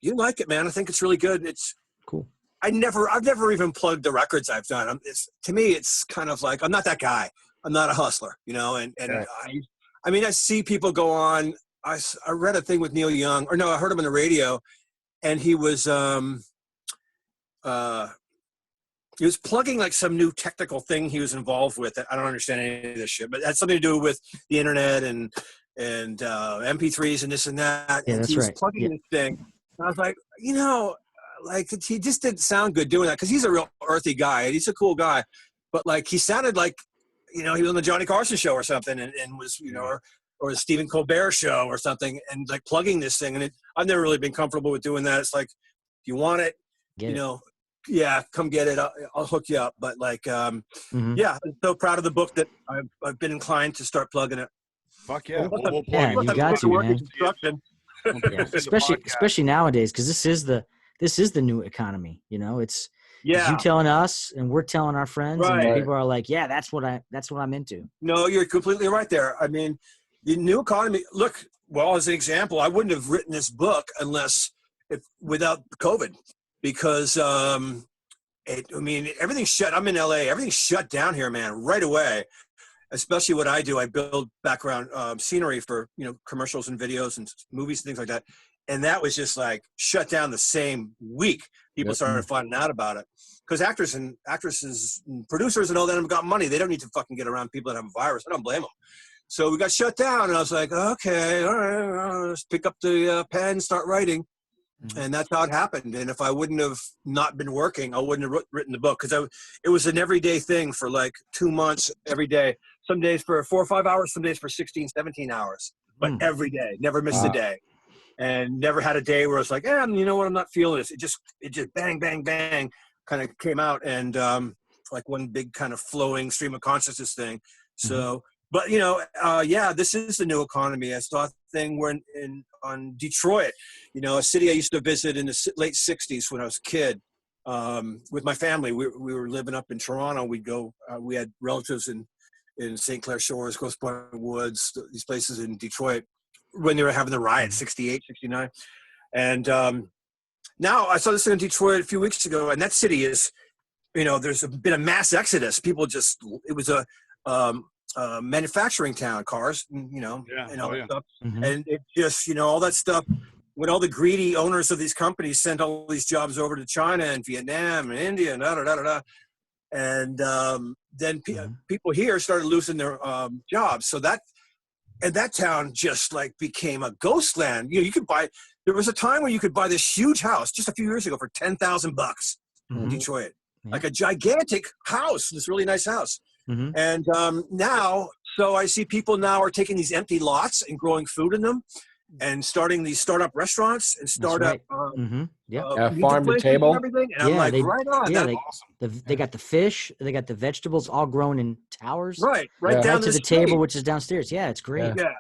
you like it, man. I think it's really good. It's cool. I've never even plugged the records I've done. To me, it's kind of like, I'm not that guy. I'm not a hustler, and right. I see people go on. I read a thing with Neil Young, I heard him on the radio, and he was plugging like some new technical thing he was involved with. I don't understand any of this shit, but it had something to do with the internet and MP3s and this and that. Yeah, and that's he was right. plugging this thing. And I was like, like he just didn't sound good doing that, because he's a real earthy guy and he's a cool guy, but like he sounded like he was on the Johnny Carson show or something, and was or the Stephen Colbert show or something, and like plugging this thing. And I've never really been comfortable with doing that. It's like, if you want it, yeah, come get it. I'll hook you up. But like, yeah, I'm so proud of the book that I've been inclined to start plugging it. Fuck yeah. You got to, man. Yeah. Especially nowadays, because this is the new economy. It's you telling us and we're telling our friends, and people are like, yeah, that's what I'm into. No, you're completely right there. I mean, the new economy. Look, as an example, I wouldn't have written this book without COVID, because everything's shut. I'm in LA. Everything's shut down here, man, right away. Especially what I do. I build background scenery for commercials and videos and movies and things like that. And that was just like shut down the same week. People started finding out about it, because actors and actresses and producers and all that have got money. They don't need to fucking get around people that have a virus. I don't blame them. So we got shut down, and I was like, okay, all right, let's pick up the pen and start writing. And that's how it happened. And if I wouldn't have not been working, I wouldn't have written the book, because it was an everyday thing for like 2 months, every day. Some days for 4 or 5 hours, some days for 16, 17 hours, but every day, never missed a day. And never had a day where I was like, you know what, I'm not feeling this. It just bang, bang, bang kind of came out, and like one big kind of flowing stream of consciousness thing. So, but this is the new economy. I saw a thing on Detroit, a city I used to visit in the late 60s when I was a kid, with my family. We were living up in Toronto. We'd go, we had relatives in St. Clair Shores, Grosse Pointe Woods, these places in Detroit, when they were having the riot, 68, 69. And now I saw this thing in Detroit a few weeks ago, and that city is, there's been a mass exodus. People it was a manufacturing town, cars, and all that stuff. And it just, all that stuff, when all the greedy owners of these companies sent all these jobs over to China and Vietnam and India and da-da-da-da-da. And then people here started losing their jobs. So that town just like became a ghost land. You could buy, there was a time where you could buy this huge house just a few years ago for $10,000 in Detroit, like a gigantic house, this really nice house. And now So I see people now are taking these empty lots and growing food in them, and starting these startup restaurants and startup farm to table and everything. And I'm like, right on. Yeah, That's awesome. They got the fish, they got the vegetables all grown in towers. Right down to the table, which is downstairs. Yeah, it's great. Yeah.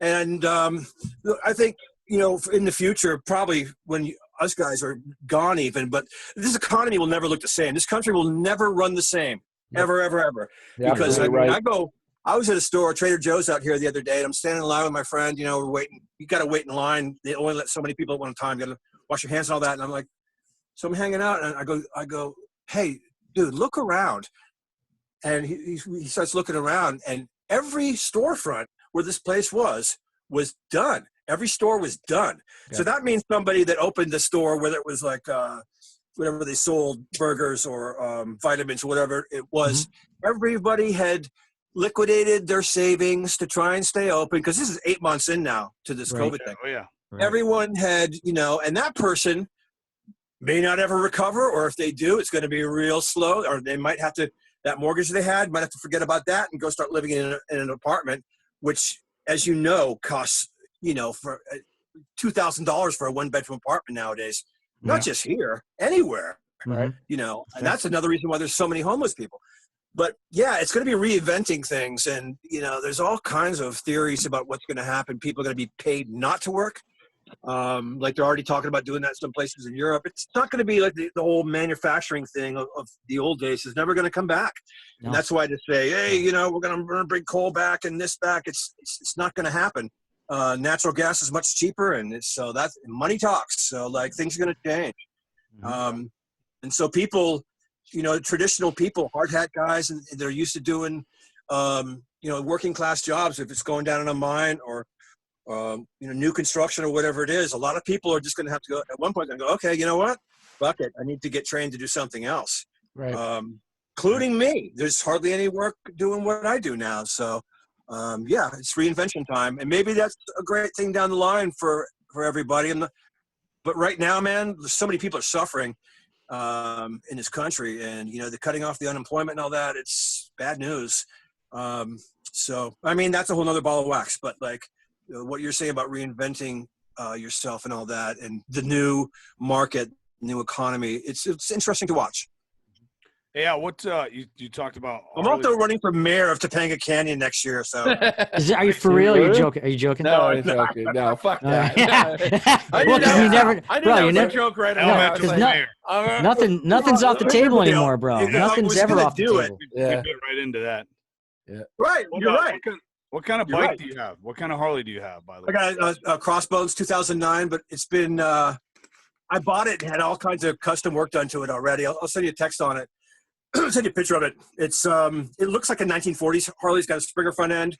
And I think, in the future, probably when us guys are gone even, but this economy will never look the same. This country will never run the same, ever, ever, ever. Yeah, because I was at a store, Trader Joe's out here the other day, and I'm standing in line with my friend, we're waiting. You got to wait in line. They only let so many people at one time. You got to wash your hands and all that. And I'm like, so I'm hanging out, and I go, hey, dude, look around. And he starts looking around, and every storefront where this place was done. Every store was done. Yeah. So that means somebody that opened the store, whether it was like whatever they sold, burgers or vitamins or whatever it was, everybody had liquidated their savings to try and stay open, because this is 8 months in now to this COVID thing. Oh, yeah. Right. Everyone had, and that person may not ever recover, or if they do, it's going to be real slow, or they might have to, that mortgage they had, might have to forget about that and go start living in an apartment, which, as you know, costs, for $2,000 for a 1-bedroom apartment nowadays, not just here, anywhere, right? And that's another reason why there's so many homeless people. But yeah, it's going to be reinventing things. And, there's all kinds of theories about what's going to happen. People are going to be paid not to work. Like they're already talking about doing that in some places in Europe. It's not going to be like the whole manufacturing thing of the old days. It's never going to come back. No. And that's why to say, hey, we're going to bring coal back and this back. It's not going to happen. Natural gas is much cheaper. And so that's money talks. So like things are going to change. And so people, traditional people, hard hat guys, and they're used to doing, working class jobs. If it's going down in a mine or, new construction or whatever it is, a lot of people are just going to have to go at one point and go, okay, you know what? Fuck it. I need to get trained to do something else. Right. Including me. There's hardly any work doing what I do now. So, it's reinvention time. And maybe that's a great thing down the line for everybody. But right now, man, so many people are suffering in this country, and they're cutting off the unemployment and all that. It's bad news. So I mean, that's a whole nother ball of wax. But like what you're saying about reinventing yourself and all that, and the new market, new economy, it's interesting to watch. Yeah, what you talked about? I'm also running for mayor of Topanga Canyon next year. So, are you for real? Are you joking? Are you joking? No, I'm joking. No, fuck that. Well, because you never, bro. You never joke right now. Nothing's off the table anymore, bro. Nothing's ever off the table. Yeah, get right into that. Yeah, right. You're right. What kind of bike do you have? What kind of Harley do you have, by the way? I got a Crossbones 2009, but it's been. I bought it and had all kinds of custom work done to it already. I'll send you a text on it. I'll send you a picture of it. It's it looks like a 1940s Harley. It's got a Springer front end,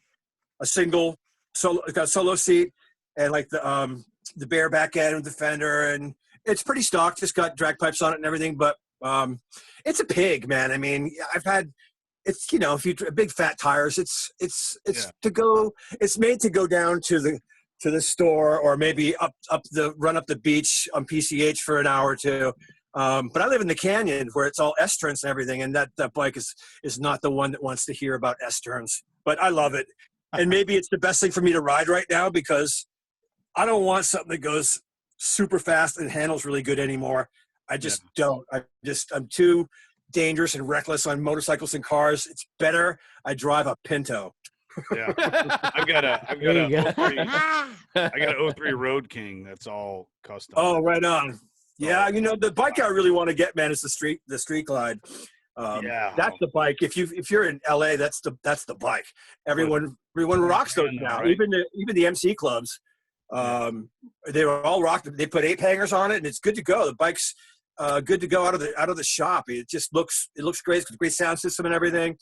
a single solo, it's got a solo seat, and like the bare back end with the fender, and it's pretty stock. Just got drag pipes on it and everything, but it's a pig, man. I mean, I've had it's if you big fat tires. It's to go. It's made to go down to the store or maybe run up the beach on PCH for an hour or two. But I live in the canyon where it's all S-turns and everything, and that bike is not the one that wants to hear about S-turns. But I love it. And maybe it's the best thing for me to ride right now, because I don't want something that goes super fast and handles really good anymore. I just don't. I'm too dangerous and reckless on motorcycles and cars. It's better I drive a Pinto. Yeah, I got an 03 Road King that's all custom. Oh, right on. Yeah, the bike I really want to get, man, is the Street Glide. That's the bike. If you're in LA, that's the bike. Everyone rocks those now. Right? Even the MC clubs, they were all rocked. They put 8 hangers on it, and it's good to go. The bike's good to go out of the shop. It just looks great. It's got a great sound system and everything.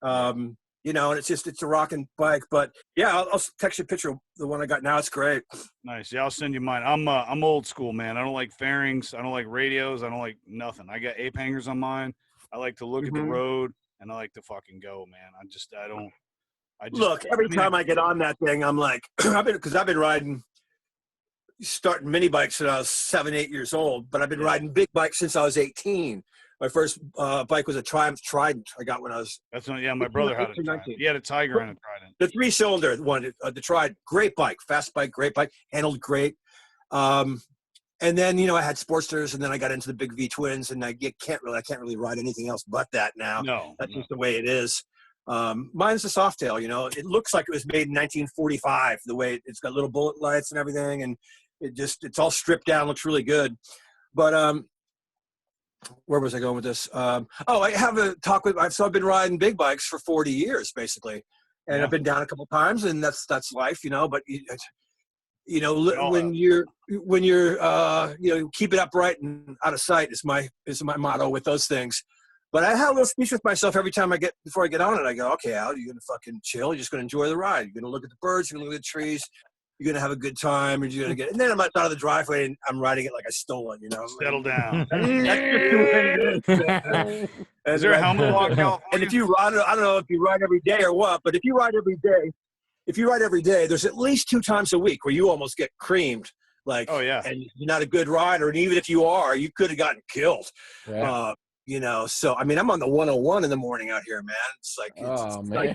And it's a rocking bike. But yeah, I'll text you a picture of the one I got now. It's great. Nice. Yeah, I'll send you mine. I'm old school, man. I don't like fairings. I don't like radios. I don't like nothing. I got 8 hangers on mine. I like to look at the road, and I like to fucking go, man. Look, every time I get on that thing, I'm like, I've been riding, starting mini bikes when I was 7, 8 years old, but I've been riding big bikes since I was 18. My first bike was a Triumph Trident. I got when I was. That's when, my brother had a Trident. He had a Tiger and a Trident. The 3-cylinder one, the Trident. Great bike, fast bike, great bike, handled great. And then, I had Sportsters, and then I got into the big V twins, and I can't really ride anything else but that now. No, that's just the way it is. Mine's a Softail, it looks like it was made in 1945, the way it's got little bullet lights and everything, and it's all stripped down, looks really good. But where was I going with this? I have a talk with, I've been riding big bikes for 40 years, basically, and I've been down a couple times, and that's life, but when you're keep it upright and out of sight is my motto with those things. But I have a little speech with myself every time before I get on it. I go, okay, Al, you're gonna fucking chill. You're just gonna enjoy the ride. You're gonna look at the birds. You're gonna look at the trees. You're gonna have a good time. And you're gonna and then I'm out of the driveway and I'm riding it like I stole it. Settle down. Is there a helmet law in California? And if you ride, I don't know if you ride every day or what, but if you ride every day, there's at least 2 times a week where you almost get creamed. Like, and you're not a good rider. And even if you are, you could have gotten killed. Yeah. So, I mean, I'm on the 101 in the morning out here, man. It's like, man.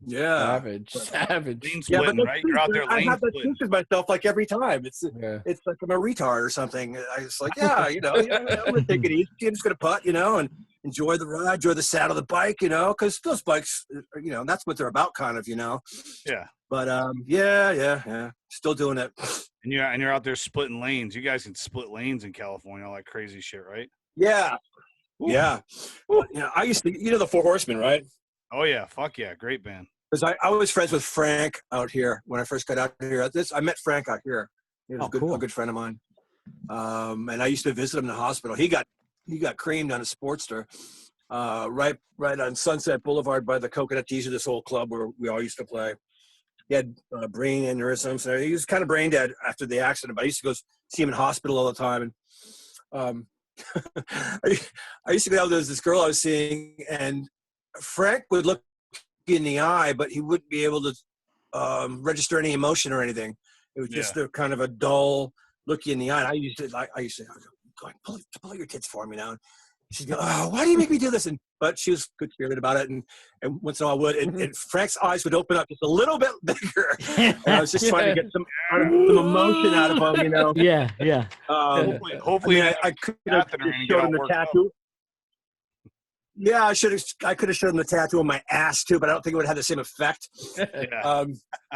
Yeah. Savage. Lane splitting, right? You're out there lane I have that speech with myself like every time. It's like I'm a retard or something. I was like, I'm going to take it easy. I'm just going to putt, and enjoy the ride, enjoy the saddle of the bike, because those bikes, that's what they're about, kind of, Yeah. But still doing it. And you're out there splitting lanes. You guys can split lanes in California, all that crazy shit, right? Yeah. Ooh. Yeah. I used to, the Four Horsemen, right? Oh yeah, fuck yeah, great band. Because I was friends with Frank out here when I first got out here. I met Frank out here. He was a good friend of mine. And I used to visit him in the hospital. He got creamed on a Sportster, right on Sunset Boulevard by the Coconut Teaser, this old club where we all used to play. He had brain aneurysms. He was kind of brain dead after the accident, but I used to go see him in hospital all the time. And I used to go out, there was this girl I was seeing, and Frank would look in the eye, but he wouldn't be able to register any emotion or anything. It was just a kind of a dull look in the eye. And I used to say, go ahead, pull your tits for me now. She'd go, oh, why do you make me do this? But she was good spirited about it, and once in a while would. And Frank's eyes would open up just a little bit bigger. And I was just trying to get some emotion out of him, Yeah, yeah. Hopefully, I could have showed him the tattoo. Yeah, I could have showed him the tattoo on my ass too, but I don't think it would have had the same effect.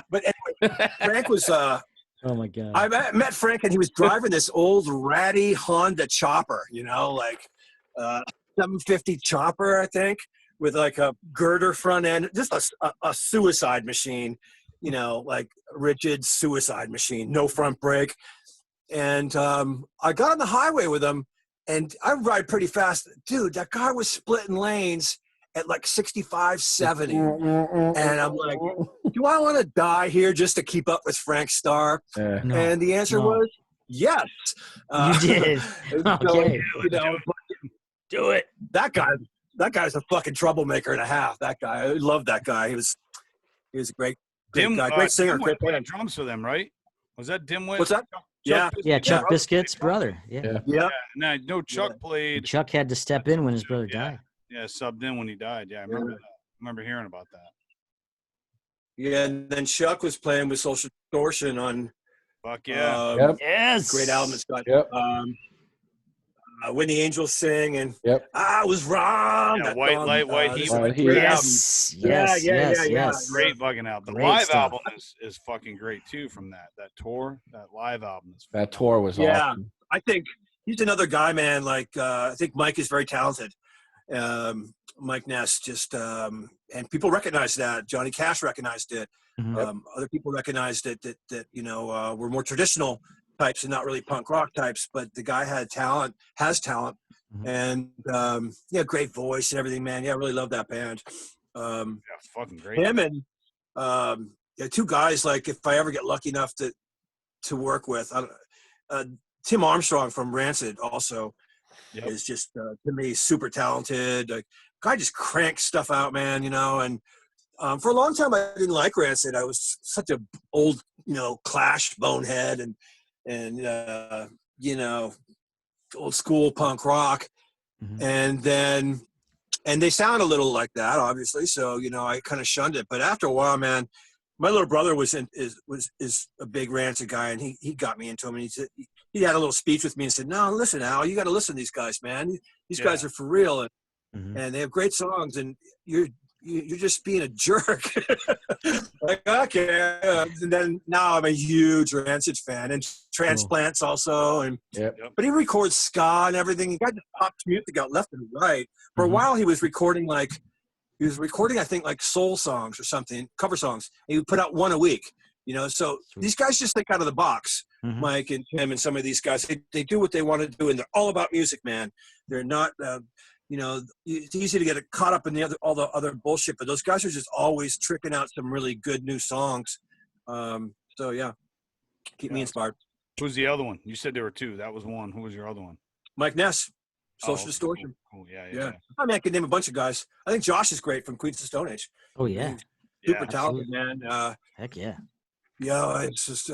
But anyway, Frank was. Oh my God! I met Frank, and he was driving this old ratty Honda chopper, like 750 chopper, I think, with like a girder front end, just a suicide machine, like rigid suicide machine, no front brake. And I got on the highway with him. And I ride pretty fast. Dude, that guy was splitting lanes at like 65, 70. And I'm like, do I want to die here just to keep up with Frank Starr? No, and the answer was yes. You did. Okay. Do it. That guy's a fucking troublemaker and a half. That guy. I love that guy. He was a great guy. Great singer. Great player. Drums for them, right? Was that Dimwit? What's that? Chuck Biscuit's brother. Yeah. No, Chuck played. Chuck had to step in when his brother died. Yeah, subbed in when he died. Yeah, I remember that. I remember hearing about that. Yeah, and then Chuck was playing with Social Distortion on. Fuck yeah! Yes. Great album. It's got When the Angels Sing and I was wrong. Yeah, White Light, White Heat. Yes. Great fucking album. The live album is fucking great too. From that tour, that live album. That tour was awesome. I think he's another guy, man. Like I think Mike is very talented. Mike Ness just and people recognize that. Johnny Cash recognized it. Mm-hmm. Other people recognized it that were more traditional types and not really punk rock types, but the guy has talent, mm-hmm. and great voice and everything, man. Yeah, I really love that band. Fucking great. Him and 2 guys, like if I ever get lucky enough to work with, Tim Armstrong from Rancid also is just to me super talented. Guy just cranks stuff out, man. And for a long time I didn't like Rancid. I was such a old Clash bonehead and old school punk rock. And they sound a little like that, obviously. So, you know, I kind of shunned it. But after a while, man, my little brother is a big Rancid guy, and he got me into him. And he had a little speech with me and said, "No, listen, Al, you got to listen to these guys, man. These guys are for real, and they have great songs, and you're just being a jerk." Like, okay. And then now I'm a huge Rancid fan, and Transplants also. And but he records ska and everything. He got the pop music out left and right. For a while, he was recording I think like soul songs or something, cover songs. And he would put out one a week. You know, so these guys just think out of the box. Mike and Tim and some of these guys, they do what they want to do, and they're all about music, man. They're not. You know, it's easy to get caught up in all the other bullshit, but those guys are just always tricking out some really good new songs. So yeah, keep me inspired. Who's the other one? You said there were two. That was one. Who was your other one? Mike Ness, Social Distortion. Cool. Yeah. I mean, I could name a bunch of guys. I think Josh is great from Queens of the Stone Age. Oh yeah, super talented, man. Heck yeah. Yeah, it's just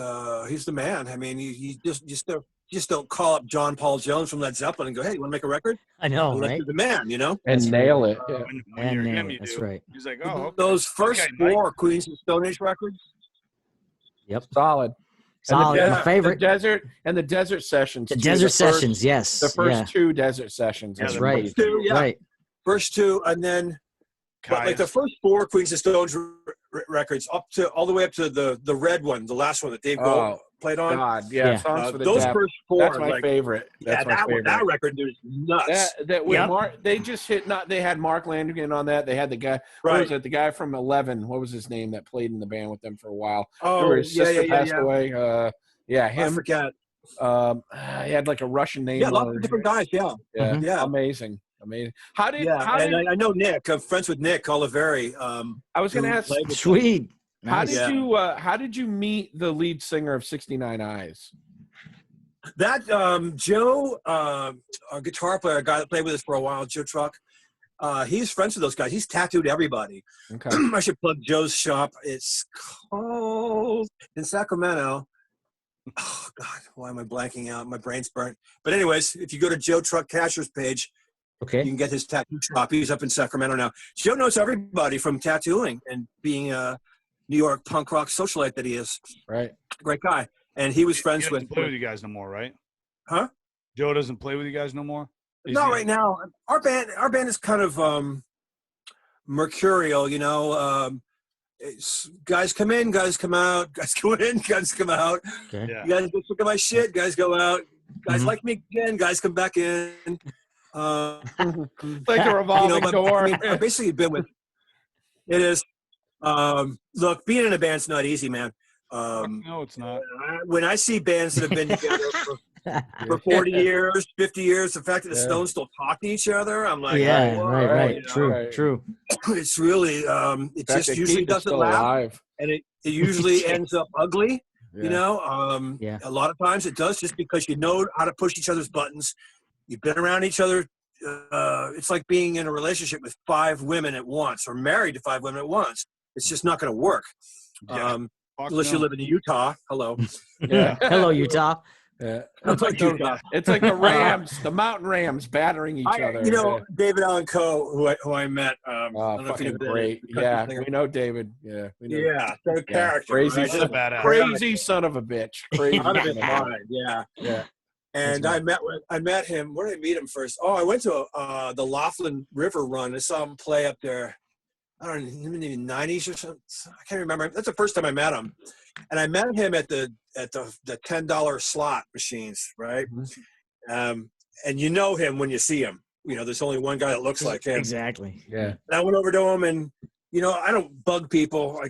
he's the man. I mean, you just don't call up John Paul Jones from Led Zeppelin and go, "Hey, you want to make a record?" I know, right? You're the man, you know, and nail it. When nail it. That's right. He's like, "Oh, okay. Those first four Queens of the Stone Age records." Yep, solid. My favorite. The Desert Sessions. The Desert Sessions, yes. The first two Desert Sessions. That's right. Right. First two, and then but like the first four Queens of Stones records all the way up to the red one, the last one that Dave Grohl played on. God, yeah. Songs for the those Depth. first four. That's my favorite. That's my favorite. That record is nuts. They just hit. They had Mark Landrigan on that. They had the guy. Right. What was it? The guy from 11. What was his name that played in the band with them for a while? Oh, his sister passed away. Him. I forget. He had like a Russian name. Yeah, lots of different guys. Yeah. Amazing. I know Nick. I'm friends with Nick Oliveri. I was going to ask. Sweet. How did you meet the lead singer of 69 Eyes? That Joe, our guitar player, a guy that played with us for a while, Joe Truck. He's friends with those guys. He's tattooed everybody. Okay. I should plug Joe's shop. It's called in Sacramento. Oh God, why am I blanking out? My brain's burnt. But anyways, if you go to Joe Truck Cashier's page, you can get his tattoo shop. He's up in Sacramento now. Joe knows everybody from tattooing and being a New York punk rock socialite that he is. Right. Great guy. And he was friends with. Play with you guys no more, right? Huh? Joe doesn't play with you guys no more. No, right now. Our band is kind of mercurial, you know. Guys come in, guys come out. Guys go in, guys come out. Okay. Yeah. You guys go look at my shit. Guys go out. Guys like me again. Guys come back in. Like a revolving door. I've basically been with. It is. Look, being in a band's not easy, man. No, it's not. When I see bands that have been together for 40 years, 50 years, the fact that the Stones still talk to each other, I'm like, right. You know, True. It's really, it just usually doesn't last, and it usually ends up ugly. You know, a lot of times it does, just because you know how to push each other's buttons. You've been around each other. It's like being in a relationship with 5 women at once, or married to 5 women at once. It's just not going to work. Unless you live in Utah. Hello. Yeah. Hello, Utah. Yeah. It's like the Rams, the Mountain Rams battering each other. You know, David Allen Coe, who I met. Fucking great. Yeah, we know David. Yeah. We know. Yeah, character. Crazy son of a bitch. Crazy. Out of his mind. Yeah. And I met him. Where did I meet him first? Oh, I went to the Laughlin River run. I saw him play up there. I don't know, in the 90s or something. I can't remember. That's the first time I met him. And I met him at the $10 slot machines, right? And you know him when you see him. You know, there's only one guy that looks like him. Exactly. Yeah. And I went over to him, and, you know, I don't bug people.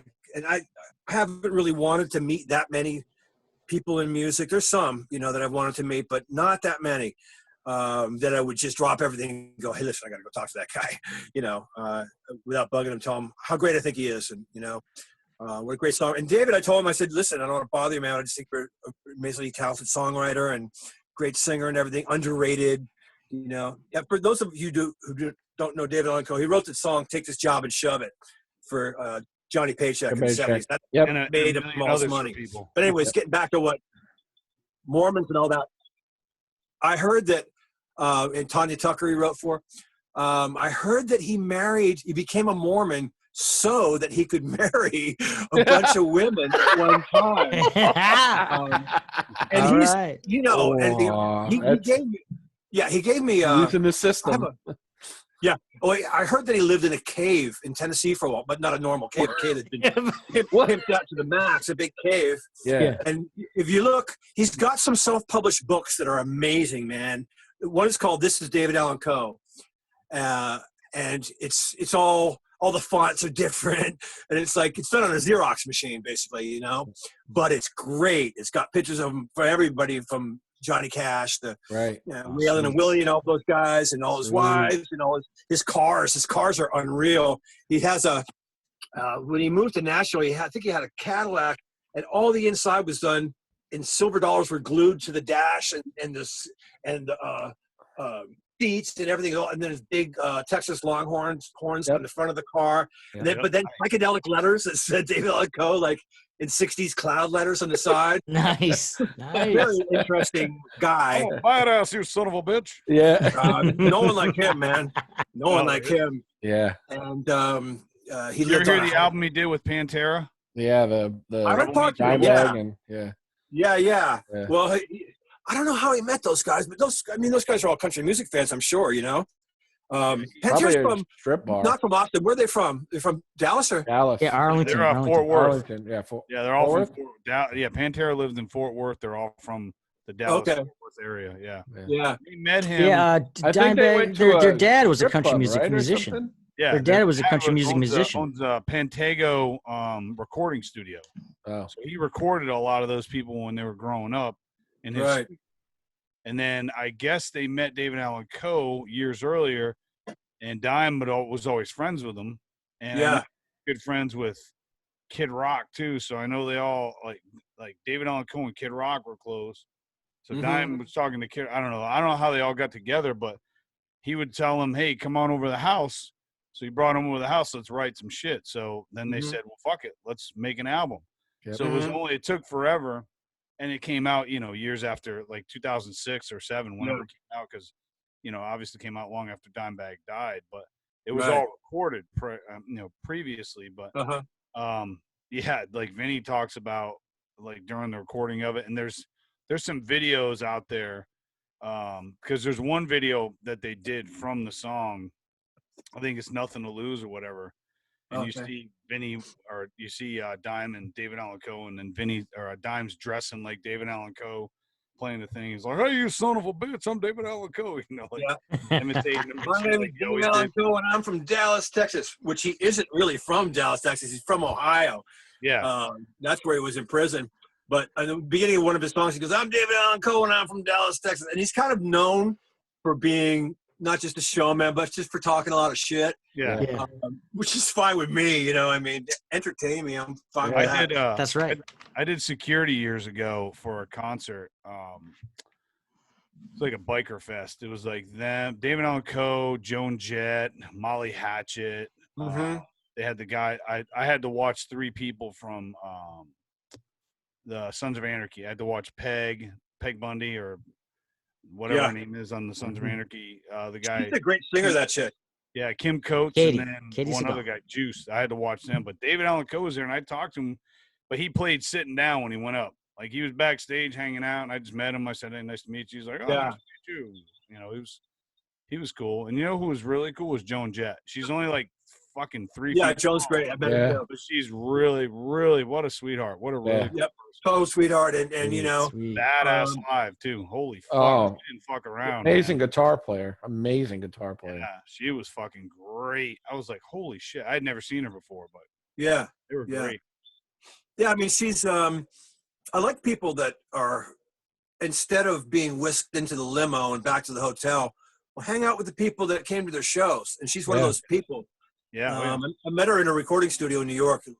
I haven't really wanted to meet that many people in music. There's some, you know, that I've wanted to meet, but not that many. That I would just drop everything and go, hey, listen, I got to go talk to that guy, you know, without bugging him, tell him how great I think he is. And, you know, what a great song. And David, I told him, I said, listen, I don't want to bother you, man. I just think you're an amazingly talented songwriter and great singer and everything, underrated, you know. Yeah, for those of you who don't know David Allen Coe, he wrote the song Take This Job and Shove It for Johnny Paycheck in the 70s. That made him all this money. But anyways, getting back to what Mormons and all that, I heard that and Tanya Tucker he wrote for. I heard that he became a Mormon so that he could marry a bunch of women at one time. And he's, right. you know, and he gave me, he gave me using the system. I heard that he lived in a cave in Tennessee for a while, but not a normal cave, a cave that's been pimped out to the max, a big cave. Yeah. And if you look, he's got some self-published books that are amazing, man. One is called This is David Allan Coe. And it's all the fonts are different, and it's like it's done on a Xerox machine, basically, you know. But it's great. It's got pictures of him for everybody, from Johnny Cash, Waylon and Willie, and all those guys, and all his wives, and all his cars. His cars are unreal. He has when he moved to Nashville, I think he had a Cadillac, and all the inside was done, and silver dollars were glued to the dash and the seats and everything, and then his big Texas Longhorns horns on the front of the car, but then psychedelic letters that said David Allan Coe, like in 60s cloud letters on the side. Nice. Very interesting guy. Oh, badass, you son of a bitch. Yeah. No one like him, man. No one like him. Yeah. And he did you hear the album he did with Pantera? Yeah, the I don't talk to him. Yeah. Well, I don't know how he met those guys, but those guys are all country music fans, I'm sure, you know. Pantera's from strip bar. Not from Austin. Where are they from? They're from Dallas or Dallas? Yeah, Arlington. They're Fort Worth. Arlington. Yeah, they're all from Pantera lives in Fort Worth. They're all from the Dallas Fort Worth area. Yeah. We met him. Yeah, their dad was a country music musician. Yeah, their dad was a country music musician. Owns a Pantego recording studio. Oh. So he recorded a lot of those people when they were growing up. And then I guess they met David Allan Coe years earlier, and Dime was always friends with him. And I'm good friends with Kid Rock too. So I know they all like David Allan Coe and Kid Rock were close. So Dime was talking to Kid. I don't know how they all got together, but he would tell him, "Hey, come on over to the house." So he brought him over to the house. Let's write some shit. So then they said, "Well, fuck it, let's make an album." Yep. So it took forever. And it came out, years after, like 2006 or 7, whenever it came out, because, obviously came out long after Dimebag died. But it was all recorded, previously. But like Vinny talks about, like during the recording of it, and there's some videos out there, because there's one video that they did from the song. I think it's Nothing to Lose or whatever. And you see Vinny, or you see Dime and David Allan Coe, and then Vinny or Dime's dressing like David Allan Coe, playing the thing. He's like, "Hey, you son of a bitch! I'm David Allan Coe." Imitating him. My name is David Allan Coe, and I'm from Dallas, Texas. Which he isn't really from Dallas, Texas. He's from Ohio. Yeah, that's where he was in prison. But at the beginning of one of his songs, he goes, "I'm David Allan Coe, and I'm from Dallas, Texas." And he's kind of known for being not just a showman, but just for talking a lot of shit. Yeah. Which is fine with me, entertain me. I'm fine with that. That's right. I did security years ago for a concert. It's like a biker fest. It was like them, David Allan Coe, Joan Jett, Molly Hatchet. They had the guy. I had to watch 3 people from the Sons of Anarchy. I had to watch Peg Bundy, or whatever her name is on the Sons of Anarchy. The guy. She's a great singer, that chick. Yeah, Kim Coates, Katie. and then Katie one Seagal. other guy, Juice. I had to watch them. But David Allan Coe was there, and I talked to him, but he played sitting down when he went up. Like, he was backstage hanging out, and I just met him. I said, "Hey, nice to meet you." He's like, "Oh, nice to meet you." He was cool. And who was really cool was Joan Jett. She's only like fucking 3 feet. Yeah, Joan's great. I met her too. But she's really, really, what a sweetheart. What a really cool person. Sweetheart, and badass live too. Holy fuck. She didn't fuck around. Amazing guitar player. Yeah, she was fucking great. I was like, holy shit. I had never seen her before, but they were great. Yeah, I mean, she's I like people that are, instead of being whisked into the limo and back to the hotel, will hang out with the people that came to their shows. And she's one of those people. Yeah. I met her in a recording studio in New York a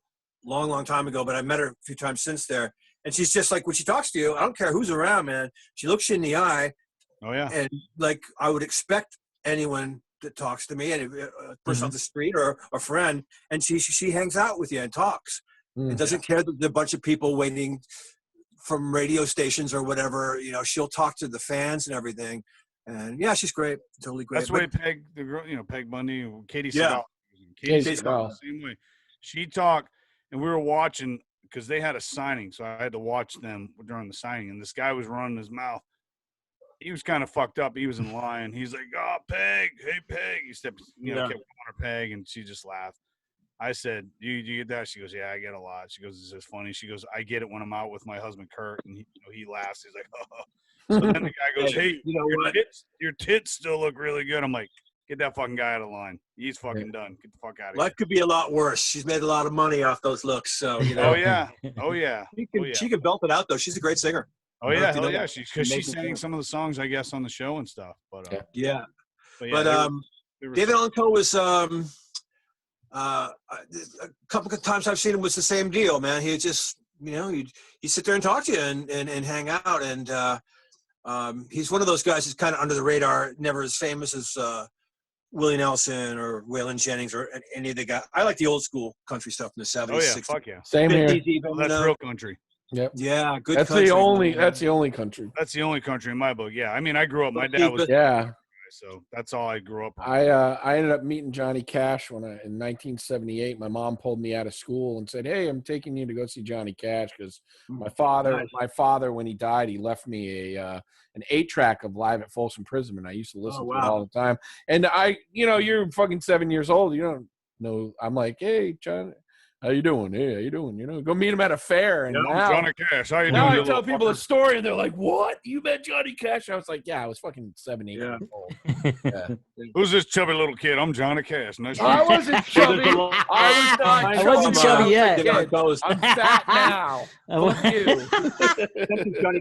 long, long time ago, but I met her a few times since there. And she's just like, when she talks to you, I don't care who's around, man. She looks you in the eye. Oh, yeah. And like, I would expect anyone that talks to me, and a person off the street or a friend, and she hangs out with you and talks. And doesn't care that there are a bunch of people waiting from radio stations or whatever. She'll talk to the fans and everything. And yeah, she's great, totally great. That's the way Peg, the girl, Peg Bundy, Katie Yeah. Seagal. Katie Seagal, same way. She talked, and we were watching because they had a signing, so I had to watch them during the signing. And this guy was running his mouth. He was kind of fucked up. He was in line. He's like, "Oh, Peg, hey Peg." He kept calling her Peg, and she just laughed. I said, "Do you get that?" She goes, "Yeah, I get a lot." She goes, "Is this funny?" She goes, "I get it when I'm out with my husband Kurt," and he laughs. He's like, "Oh." So then the guy goes, "Hey, your tits still look really good." I'm like, "Get that fucking guy out of line. He's fucking done. Get the fuck out of here." Life could be a lot worse. She's made a lot of money off those looks, so Oh yeah. She can belt it out though. She's a great singer. Oh yeah, hell yeah. She sang some of the songs, I guess, on the show and stuff. But David Allan Coe was a couple of times I've seen him was the same deal, man. He just he'd sit there and talk to you and hang out, and he's one of those guys who's kind of under the radar, never as famous as Willie Nelson or Waylon Jennings or any of the guys. I like the old school country stuff in the 70s, oh yeah, 60s. fuck yeah, same here. Even, that's real country. Yep. Yeah, good. That's country, the only. That's the only country. That's the only country in my book. Yeah, I mean, I grew up. My dad was. Yeah. So that's all I grew up on. I ended up meeting Johnny Cash in 1978. My mom pulled me out of school and said, "Hey, I'm taking you to go see Johnny Cash," because my father, when he died, he left me an 8-track of Live at Folsom Prison, and I used to listen to it all the time. And you're fucking 7 years old. You don't know. I'm like, "Hey, John, how you doing? Hey, how you doing? Go meet him at a fair." And now, Johnny Cash, how you doing? Now I tell people a story, and they're like, "What? You met Johnny Cash?" I was like, "Yeah, I was fucking 7, 8 years old." Yeah. Who's this chubby little kid? I'm Johnny Cash. Nice I wasn't chubby. I wasn't chubby yet. I'm fat now. Fuck you.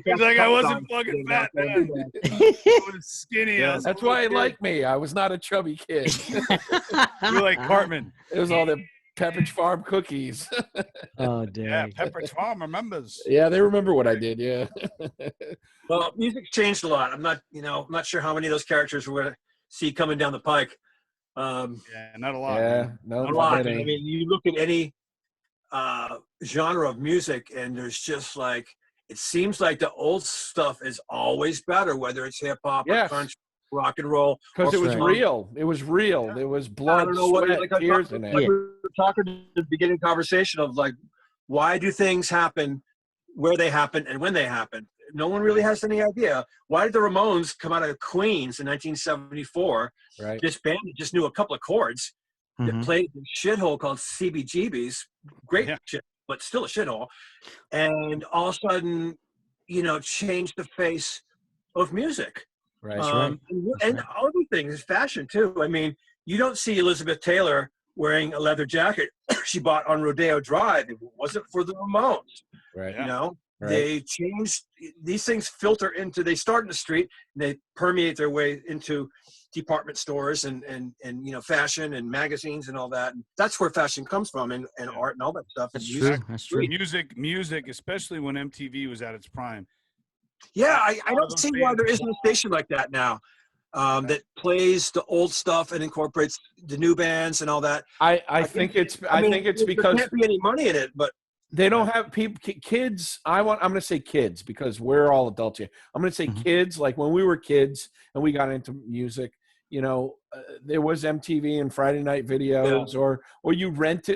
He's like, I wasn't fucking fat then. I was skinny. That's why he liked me. I was not a chubby kid. You're like Cartman. It was all the Pepperidge Farm cookies. Oh, damn. Yeah, Pepperidge Farm remembers. Yeah, they remember what I did. Yeah. Well, music's changed a lot. I'm not sure how many of those characters we're going to see coming down the pike. Yeah, not a lot. Yeah, not a lot. I mean, you look at any genre of music, and there's just like, it seems like the old stuff is always better, whether it's hip hop or country, rock and roll. Because it was real. It was real. Yeah. There was blood, sweat, tears in it. We were talking at the beginning conversation of like, why do things happen where they happen and when they happen? No one really has any idea. Why did the Ramones come out of Queens in 1974? Right. This band just knew a couple of chords that played a shithole called CBGB's. Great shit, but still a shithole. And all of a sudden, changed the face of music. Right. And other things, fashion too. I mean, you don't see Elizabeth Taylor wearing a leather jacket she bought on Rodeo Drive. It wasn't for the Ramones. Right. Right. They changed. These things filter into. They start in the street and they permeate their way into department stores and fashion and magazines and all that. And that's where fashion comes from, and art and all that stuff. That's true. That's true. Music, especially when MTV was at its prime. Yeah, I don't see why there isn't a station like that now that plays the old stuff and incorporates the new bands and all that. I think it's because there can't be any money in it, but they don't have kids. I'm going to say kids because we're all adults here. I'm going to say kids. Like when we were kids and we got into music, there was MTV and Friday night videos, or you rent,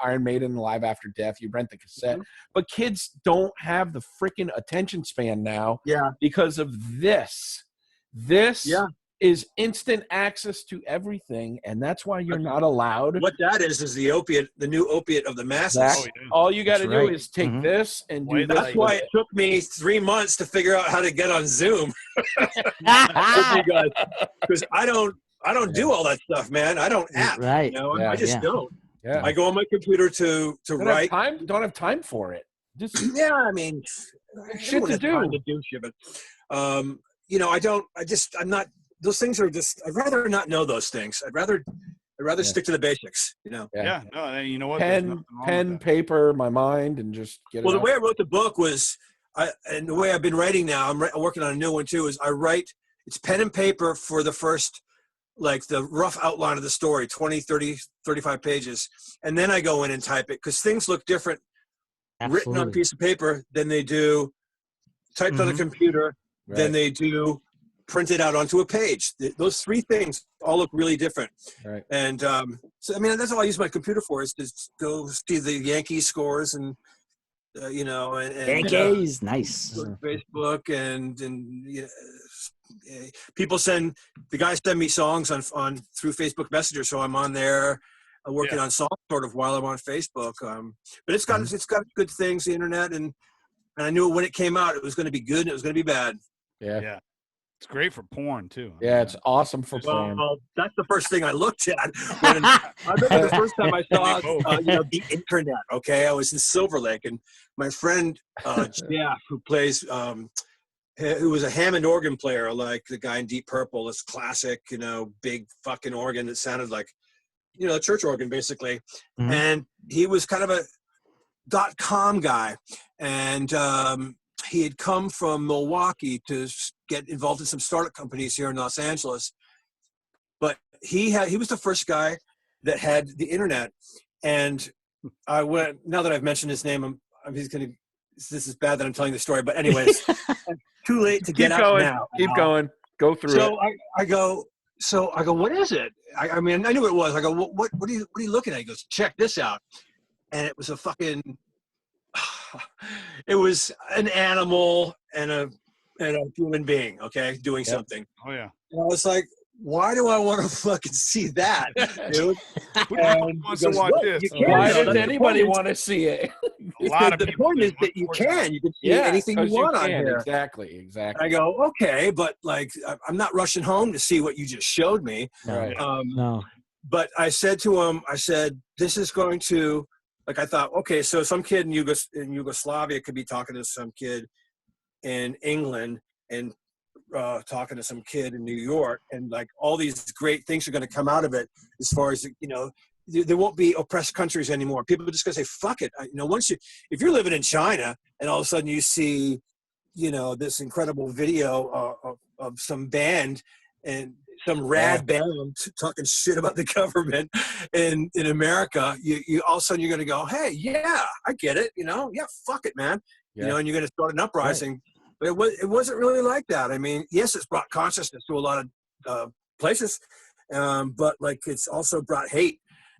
Iron Maiden Live After Death. You rent the cassette, but kids don't have the freaking attention span now. Yeah, because of this. This is instant access to everything, and that's why you're not allowed. What that is the opiate, the new opiate of the masses. All you got to do is take this and do this. That's why it took me 3 months to figure out how to get on Zoom. Because I don't do all that stuff, man. I don't app. Right. I just don't. Yeah. I go on my computer to write. Don't have time for it. Just I mean, shit to do. Shit, but I'm not. Those things are just. I'd rather not know those things. I'd rather stick to the basics. Yeah. No, you know what? Pen, paper, my mind, and just get. Well, the way I wrote the book was, and the way I've been writing now, I'm working on a new one too. Is I write. It's pen and paper for the first, like the rough outline of the story, 20, 30, 35 pages, and then I go in and type it because things look different written on a piece of paper than they do typed on a computer than they do printed out onto a page. Those three things all look really different. Right. And so, I mean, that's all I use my computer for, is to go see the Yankees scores and, you know, and Yankees, nice. Facebook and you know, people the guys send me songs on through Facebook Messenger, so I'm on there working on songs sort of while I'm on Facebook. But it's got good things, the internet, and I knew when it came out it was going to be good and it was going to be bad. Yeah. It's great for porn too. Yeah, it's awesome for porn. Well, that's the first thing I looked at. I remember the first time I saw the internet. Okay, I was in Silver Lake, and my friend Jeff, who plays, who was a Hammond organ player, like the guy in Deep Purple, this classic, you know, big fucking organ that sounded like, you know, a church organ basically. Mm-hmm. And he was kind of a .com guy, and he had come from Milwaukee to get involved in some startup companies here in Los Angeles. But he was the first guy that had the internet. And I went, now that I've mentioned his name, this is bad that I'm telling the story, but anyways, too late to get out now. Keep going. Go through it. I go, what is it? I mean, I knew what it was. I go, what are you looking at? He goes, check this out. And it was it was an animal and a human being, okay, doing something. Oh yeah. And I was like, why do I want to fucking see that, dude? Who wants to watch this? Why does anybody want to see it? A lot of the people. point is that you can see anything you want on here. Exactly. I go, okay, but like, I'm not rushing home to see what you just showed me. Right. No. But I said to him, this is going to, like, I thought, okay, so some kid in Yugoslavia could be talking to some kid in England and talking to some kid in New York, and like all these great things are going to come out of it. As far as, you know, there won't be oppressed countries anymore. People are just going to say, fuck it. You know, if you're living in China and all of a sudden you see, you know, this incredible video of some band and some rad band talking shit about the government in America, you all of a sudden you're going to go, hey, yeah, I get it. You know, yeah, fuck it, man. Yeah. You know, and you're going to start an uprising. Right. But it wasn't really like that. I mean, yes, it's brought consciousness to a lot of places, but like it's also brought hate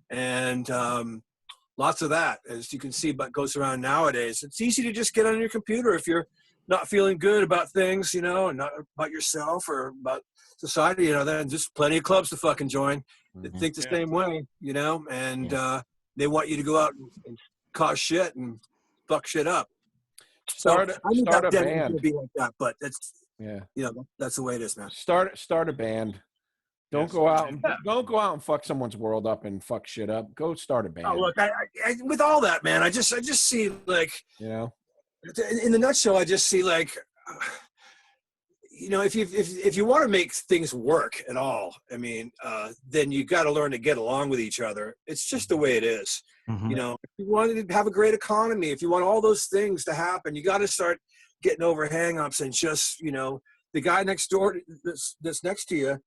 and lots of that, as you can see, but goes around nowadays. It's easy to just get on your computer if you're not feeling good about things, you know, and not about yourself or about society, you know, then just plenty of clubs to fucking join that think the same way, you know, and they want you to go out and cause shit and fuck shit up. Start a band. Be like that, but that's you know, that's the way it is, man. Start a band. Don't go out and fuck someone's world up and fuck shit up. Go start a band. Oh, look, I with all that, man, I just see, like, you know, in the nutshell, I just see, like, you know, if you want to make things work at all, I mean, then you got to learn to get along with each other. It's just the way it is. Mm-hmm. You know, if you want to have a great economy, if you want all those things to happen, you got to start getting over hang-ups and just, you know, the guy next door that's next to you.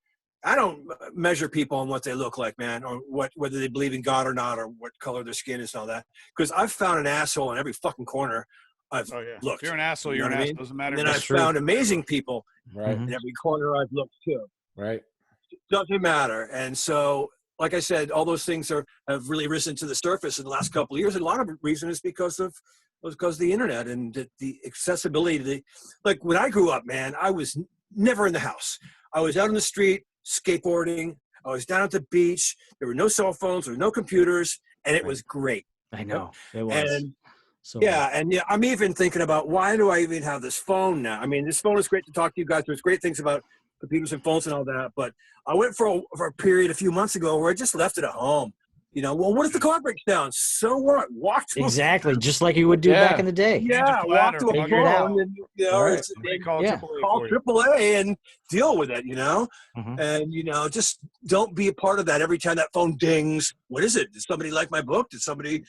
I don't measure people on what they look like, man, or whether they believe in God or not, or what color their skin is and all that. Because I've found an asshole in every fucking corner I've looked. If you're an asshole, you're an asshole. Doesn't matter. And then I've found amazing people right in every corner I've looked too. Right. Doesn't matter. And so, like I said, all those things have really risen to the surface in the last couple of years. And a lot of the reason is because of the internet and the accessibility to like when I grew up, man, I was never in the house. I was out on the street skateboarding. I was down at the beach. There were no cell phones, there were no computers, and it was great. I know. It was. And I'm even thinking about, why do I even have this phone now? I mean, this phone is great to talk to you guys. There's great things about computers and phones and all that, but I went for a period a few months ago where I just left it at home. You know, well, what if the car breaks down? So what? Walk to exactly, just like you would do back in the day. Yeah, walk to a phone and, you know, call AAA and deal with it, you know? Mm-hmm. And, you know, just don't be a part of that every time that phone dings. What is it? Did somebody like my book? Did somebody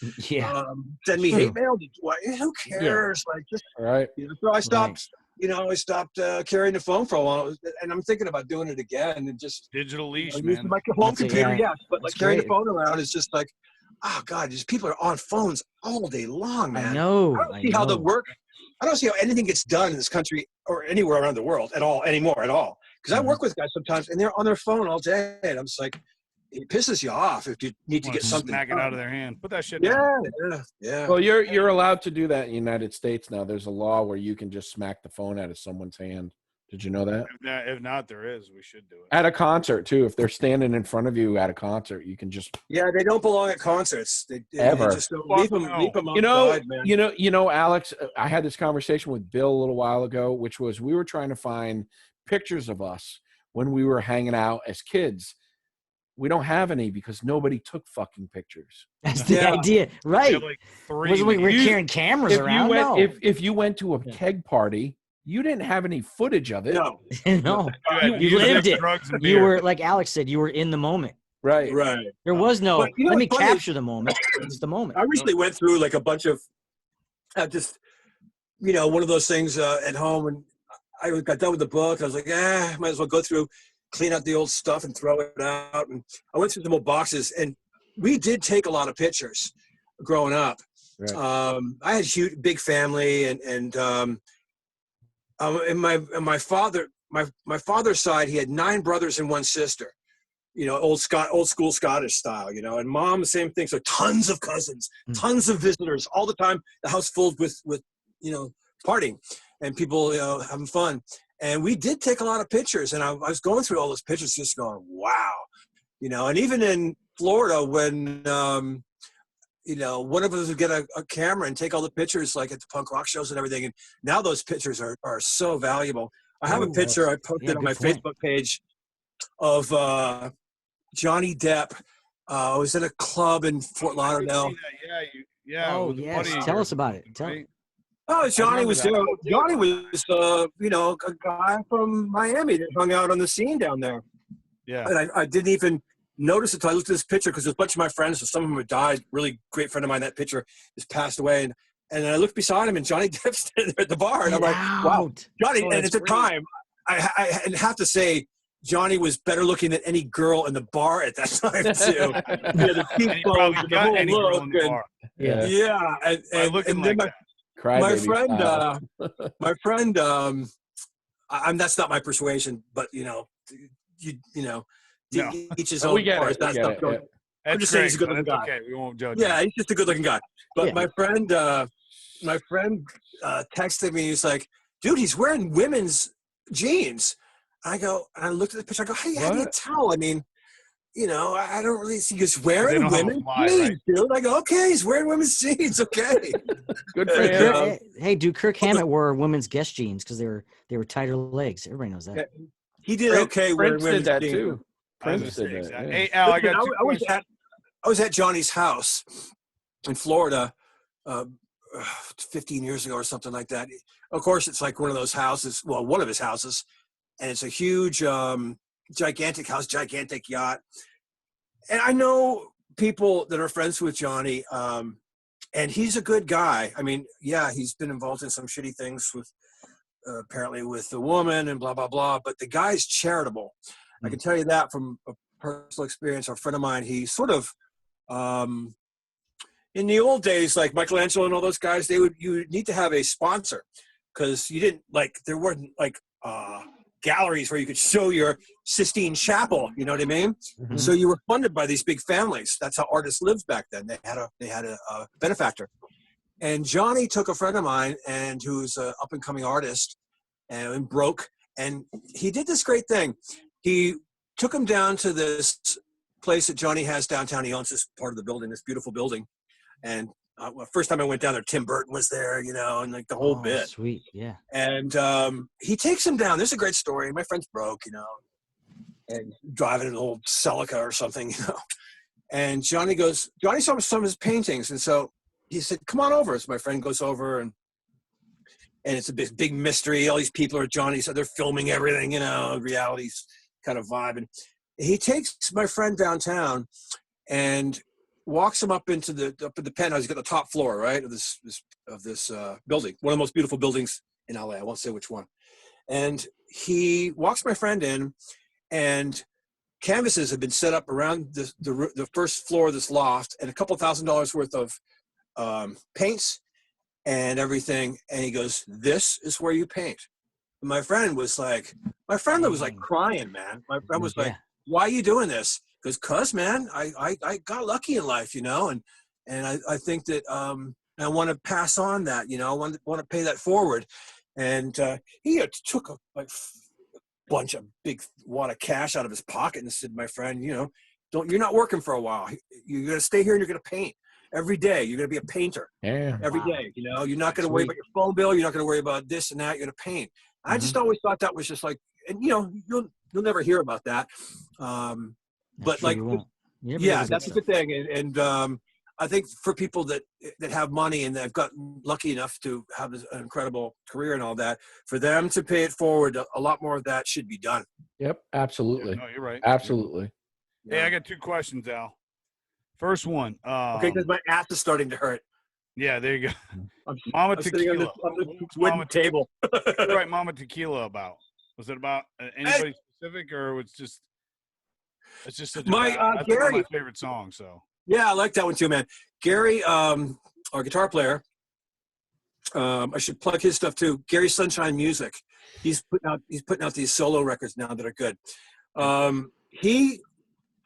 send me hate mail? Who cares? Like, just, you know, so I stopped. You know, I stopped carrying the phone for a while, and I'm thinking about doing it again and just digital leash, man. Using my home computer, yes, but like carrying the phone around is just like, oh God, just people are on phones all day long, man. I know. I don't see how the work. I don't see how anything gets done in this country or anywhere around the world at all anymore at all. Because I work with guys sometimes, and they're on their phone all day, and I'm just like, it pisses you off if you need to get something. Smack it out of their hand. Put that shit down. Yeah. Well, you're allowed to do that in the United States now. There's a law where you can just smack the phone out of someone's hand. Did you know that? If not, there is. We should do it. At a concert, too. If they're standing in front of you at a concert, you can just... Yeah, they don't belong at concerts. They just don't leave them outside, man. You know, Alex, I had this conversation with Bill a little while ago, which was we were trying to find pictures of us when we were hanging out as kids. We don't have any because nobody took fucking pictures. That's the idea, right? Like we're carrying cameras around. If you went to a keg party, you didn't have any footage of it. No. No. You lived it. You were, like Alex said, you were in the moment. Right. There was no, let me capture the moment. It's the moment. I recently went through like a bunch of, just, one of those things at home, and I got done with the book. I was like, might as well go through, clean out the old stuff and throw it out. And I went through some old boxes, and we did take a lot of pictures growing up. Right. I had a big family, and my father's side, he had 9 brothers and 1 sister, old school Scottish style, and mom, same thing. So tons of cousins, tons of visitors all the time. The house filled with partying and people, having fun. And we did take a lot of pictures, and I was going through all those pictures just going, wow, and even in Florida when, one of us would get a camera and take all the pictures, like at the punk rock shows and everything. And now those pictures are so valuable. I have a picture I posted on my Facebook page of Johnny Depp. I was at a club in Fort Lauderdale. Oh, yes. Tell us about it. Oh, Johnny was there. Johnny was, a guy from Miami that hung out on the scene down there. Yeah. And I didn't even notice it until I looked at this picture, because there's a bunch of my friends, so some of them had died. Really great friend of mine, that picture has passed away. And then I looked beside him, and Johnny Depp's standing there at the bar. And I'm like, wow, Johnny. And at the time, I have to say, Johnny was better looking than any girl in the bar at that time, too. The cheekbones and the whole look. And then my friend, that's not my persuasion, but each his own. I'm just saying he's a good-looking guy. Okay, we won't judge. Yeah, he's just a good-looking guy. But my friend texted me. He's like, "Dude, he's wearing women's jeans." I looked at the picture. I go, "Hey, how do you tell? I mean, I don't really see he's wearing women's jeans, dude." I go, "Okay, he's wearing women's jeans. Okay, good for him." Hey, dude, Kirk Hammett wore women's Guess jeans because they were tighter legs. Everybody knows that. He did okay wearing women's that jeans too. Prince did that. Yeah. Hey, Al, I was at Johnny's house in Florida 15 years ago or something like that. Of course, it's like one of those houses. Well, one of his houses, and it's a huge, gigantic house, gigantic yacht. And I know people that are friends with Johnny, and he's a good guy. I mean, yeah, he's been involved in some shitty things with, apparently with the woman and blah, blah, blah. But the guy's charitable. I can tell you that from a personal experience. A friend of mine, he sort of, in the old days, like Michelangelo and all those guys, you would need to have a sponsor, because you didn't there weren't galleries where you could show your Sistine Chapel. You know what I mean? Mm-hmm. So you were funded by these big families. That's how artists lived back then. They had a benefactor. And Johnny took a friend of mine, and who's an up and coming artist, and broke. And he did this great thing. He took him down to this place that Johnny has downtown. He owns this part of the building, this beautiful building. And first time I went down there, Tim Burton was there, and like the whole bit. Sweet, yeah. And he takes him down. There's a great story. My friend's broke, and driving an old Celica or something, And Johnny saw some of his paintings, and so he said, "Come on over." So my friend goes over, and it's a big mystery. All these people are Johnny, so they're filming everything, reality's kind of vibe. And he takes my friend downtown and walks him up into the penthouse. He's got the top floor, right, of this building, one of the most beautiful buildings in LA. I won't say which one. And he walks my friend in, and canvases have been set up around the first floor of this loft, and a couple $1,000s worth of paints and everything. And he goes, "This is where you paint." My friend was like crying, man. My friend was like, "Why are you doing this?" Because man, I got lucky in life, you know, and I think that I want to pass on that, you know, I want to pay that forward. And he took a bunch of big wad of cash out of his pocket and said, "My friend, you know, you're not working for a while. You're gonna stay here and you're gonna paint every day. You're gonna be a painter every day. You know, you're not gonna worry about your phone bill. You're not gonna worry about this and that. You're gonna paint." I just always thought that was just like, and you know, you'll never hear about that. But like, yeah, that's a good thing. And I think for people that have money and they've gotten lucky enough to have an incredible career and all that, for them to pay it forward, a lot more of that should be done. Yep, absolutely. Yeah, no, you're right. Absolutely. Hey, I got 2 questions, Al. First one. Okay, because my ass is starting to hurt. Yeah, there you go. I'm Mama Tequila. On this wooden table. What did you write Mama Tequila about? Was it about anybody specific, or it's just such that's Gary, one of my favorite songs. So yeah, I like that one too, man. Gary, our guitar player, I should plug his stuff too. Gary Sunshine Music. He's putting out these solo records now that are good. He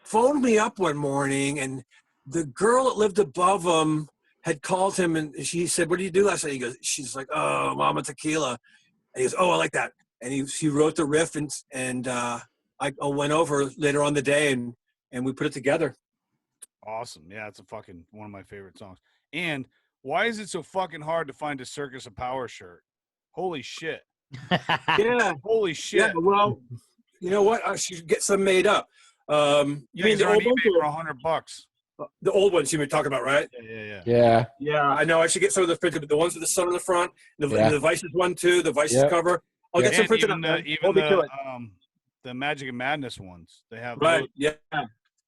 phoned me up one morning, and the girl that lived above him had called him, and she said, "What did you do last night?" She's like, "Oh, Mama Tequila." And he goes, "Oh, I like that." And he wrote the riff, and I went over later on the day, and we put it together. Awesome. Yeah, it's one of my favorite songs. And why is it so fucking hard to find a Circus of Power shirt? Holy shit. Yeah. Holy shit. Yeah, well, you know what? I should get some made up. You mean the old ones? For $100. The old ones you were talking about, right? Yeah. I know. I should get some of the printed, the ones with the sun on the front, the Vices one too, the Vices cover. I'll get some printed up. Even the Magic and Madness ones. They have right. Those.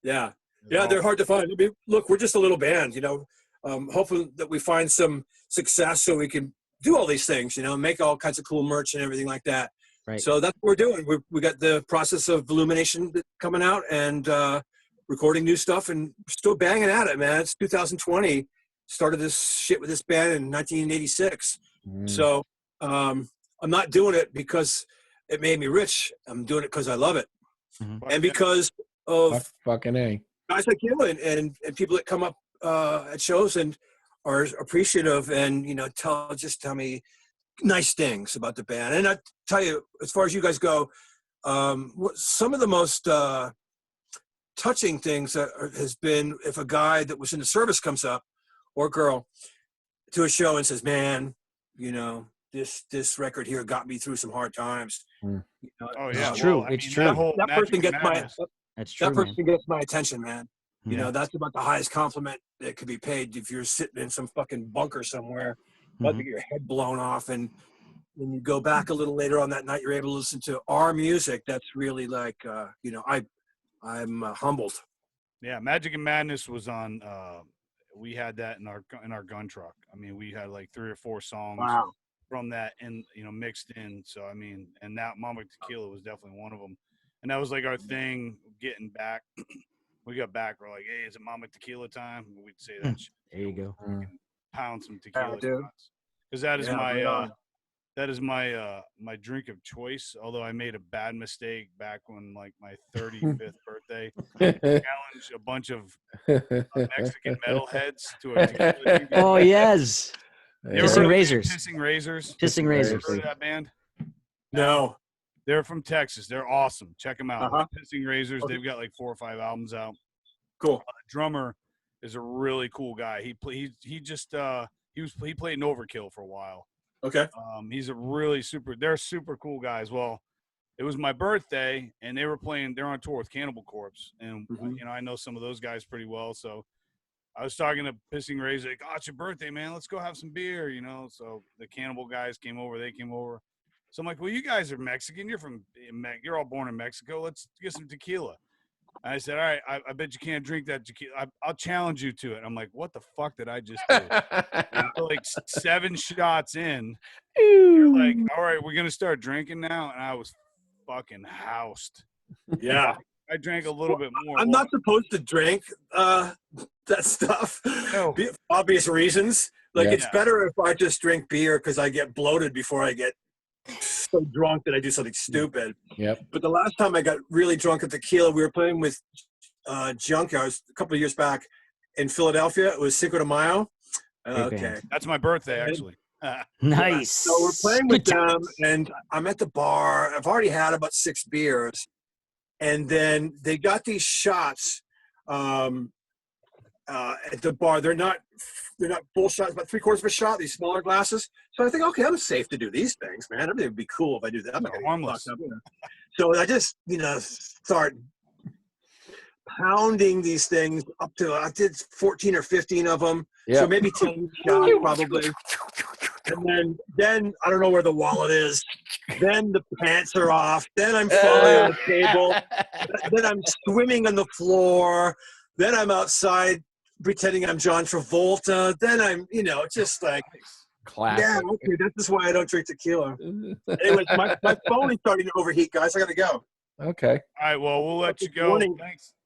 Yeah. They're hard to find. I mean, look, we're just a little band, you know. Hopefully that we find some success so we can do all these things, you know, make all kinds of cool merch and everything like that. Right. So that's what we're doing. We got the process of Illumination coming out and recording new stuff, and still banging at it, man. It's 2020. Started this shit with this band in 1986. So I'm not doing it because it made me rich. I'm doing it because I love it, and because of fucking A. Guys like you and people that come up at shows and are appreciative, and you know, tell me nice things about the band. And I tell you, as far as you guys go, some of the most touching things has been if a guy that was in the service comes up, or girl, to a show and says, "Man, you know, this record here got me through some hard times." You know, oh yeah, it's true. It's true. That person gets gets my attention, man. You know, that's about the highest compliment that could be paid if you're sitting in some fucking bunker somewhere, about to get your head blown off, and when you go back a little later on that night, you're able to listen to our music. That's really like, you know, I'm humbled. Yeah, Magic and Madness was on. We had that in our gun truck. I mean, we had like 3 or 4 songs from that, and you know, mixed in. So I mean, and that Mama Tequila was definitely one of them, and that was like our thing. Getting back, we got back. We're like, "Hey, is it Mama Tequila time?" We'd say that. Shit. There you go. Pound some tequila, because that is my drink of choice. Although I made a bad mistake back when, like, my 35th birthday, challenged a bunch of Mexican metalheads to a tequila drink. Oh yes, Pissing Razors. Pissing Razors. Pissing Razors. Heard of that band? No. They're from Texas. They're awesome. Check them out. Pissing Razors. Okay. They've got like 4 or 5 albums out. Cool. The drummer is a really cool guy. He played in Overkill for a while. Okay. He's a really they're super cool guys. Well, it was my birthday, and they're on tour with Cannibal Corpse, and you know, I know some of those guys pretty well, so I was talking to Pissing Razor, like, "Oh, it's your birthday, man. Let's go have some beer," you know. So the Cannibal guys came over. They came over. So I'm like, "Well, you guys are Mexican. You're all born in Mexico. Let's get some tequila." And I said, "All right, I bet you can't drink that tequila. I'll challenge you to it." I'm like, "What the fuck did I just do?" Like 7 shots in, you're like, "All right, we're gonna start drinking now," and I was fucking housed. Yeah. I drank a little bit more. I'm not supposed to drink that stuff. No. Obvious reasons. Like, it's better if I just drink beer because I get bloated before I get so drunk that I do something stupid. Yep. But the last time I got really drunk at tequila, we were playing with Junkyards a couple of years back in Philadelphia. It was Cinco de Mayo. Okay. That's my birthday, actually. Nice. So we're playing with them, and I'm at the bar. I've already had about 6 beers. And then they got these shots at the bar. They're not full shots, about 3/4 of a shot, these smaller glasses. So I think, okay, I'm safe to do these things, man. Everything would be cool if I do that. I'm not gonna get fucked up, So I just, start pounding these things up to, I did 14 or 15 of them. Yep. So maybe 10 shots probably. And then I don't know where the wallet is. Then the pants are off. Then I'm falling on the table. Then I'm swimming on the floor. Then I'm outside pretending I'm John Travolta. Then I'm, just like, classic. Yeah, okay, that's just why I don't drink tequila. Anyways, my phone is starting to overheat, guys. I got to go. Okay. All right, well, we'll let you go.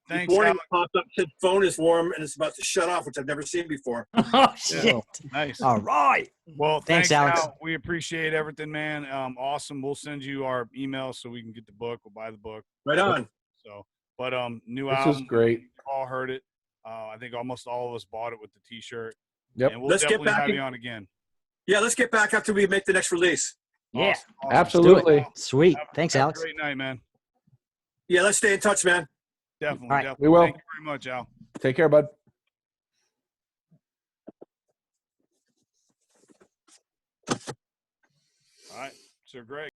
Thanks, warning popped up, said phone is warm, and it's about to shut off, which I've never seen before. Oh, shit. Yeah. Nice. All right. Well, thanks Alex. Al. We appreciate everything, man. Awesome. We'll send you our email so we can get the book. We'll buy the book. Right on. So, but new this album. This is great. We've all heard it. I think almost all of us bought it with the T-shirt. Yep. And we'll definitely have you on again. Yeah, let's get back after we make the next release. Yeah. Awesome. Absolutely. Sweet. Thanks, Alex. Have a great night, man. Yeah, let's stay in touch, man. Definitely. Right. Definitely. We will. Thank you very much, Al. Take care, bud. All right. Sir Greg.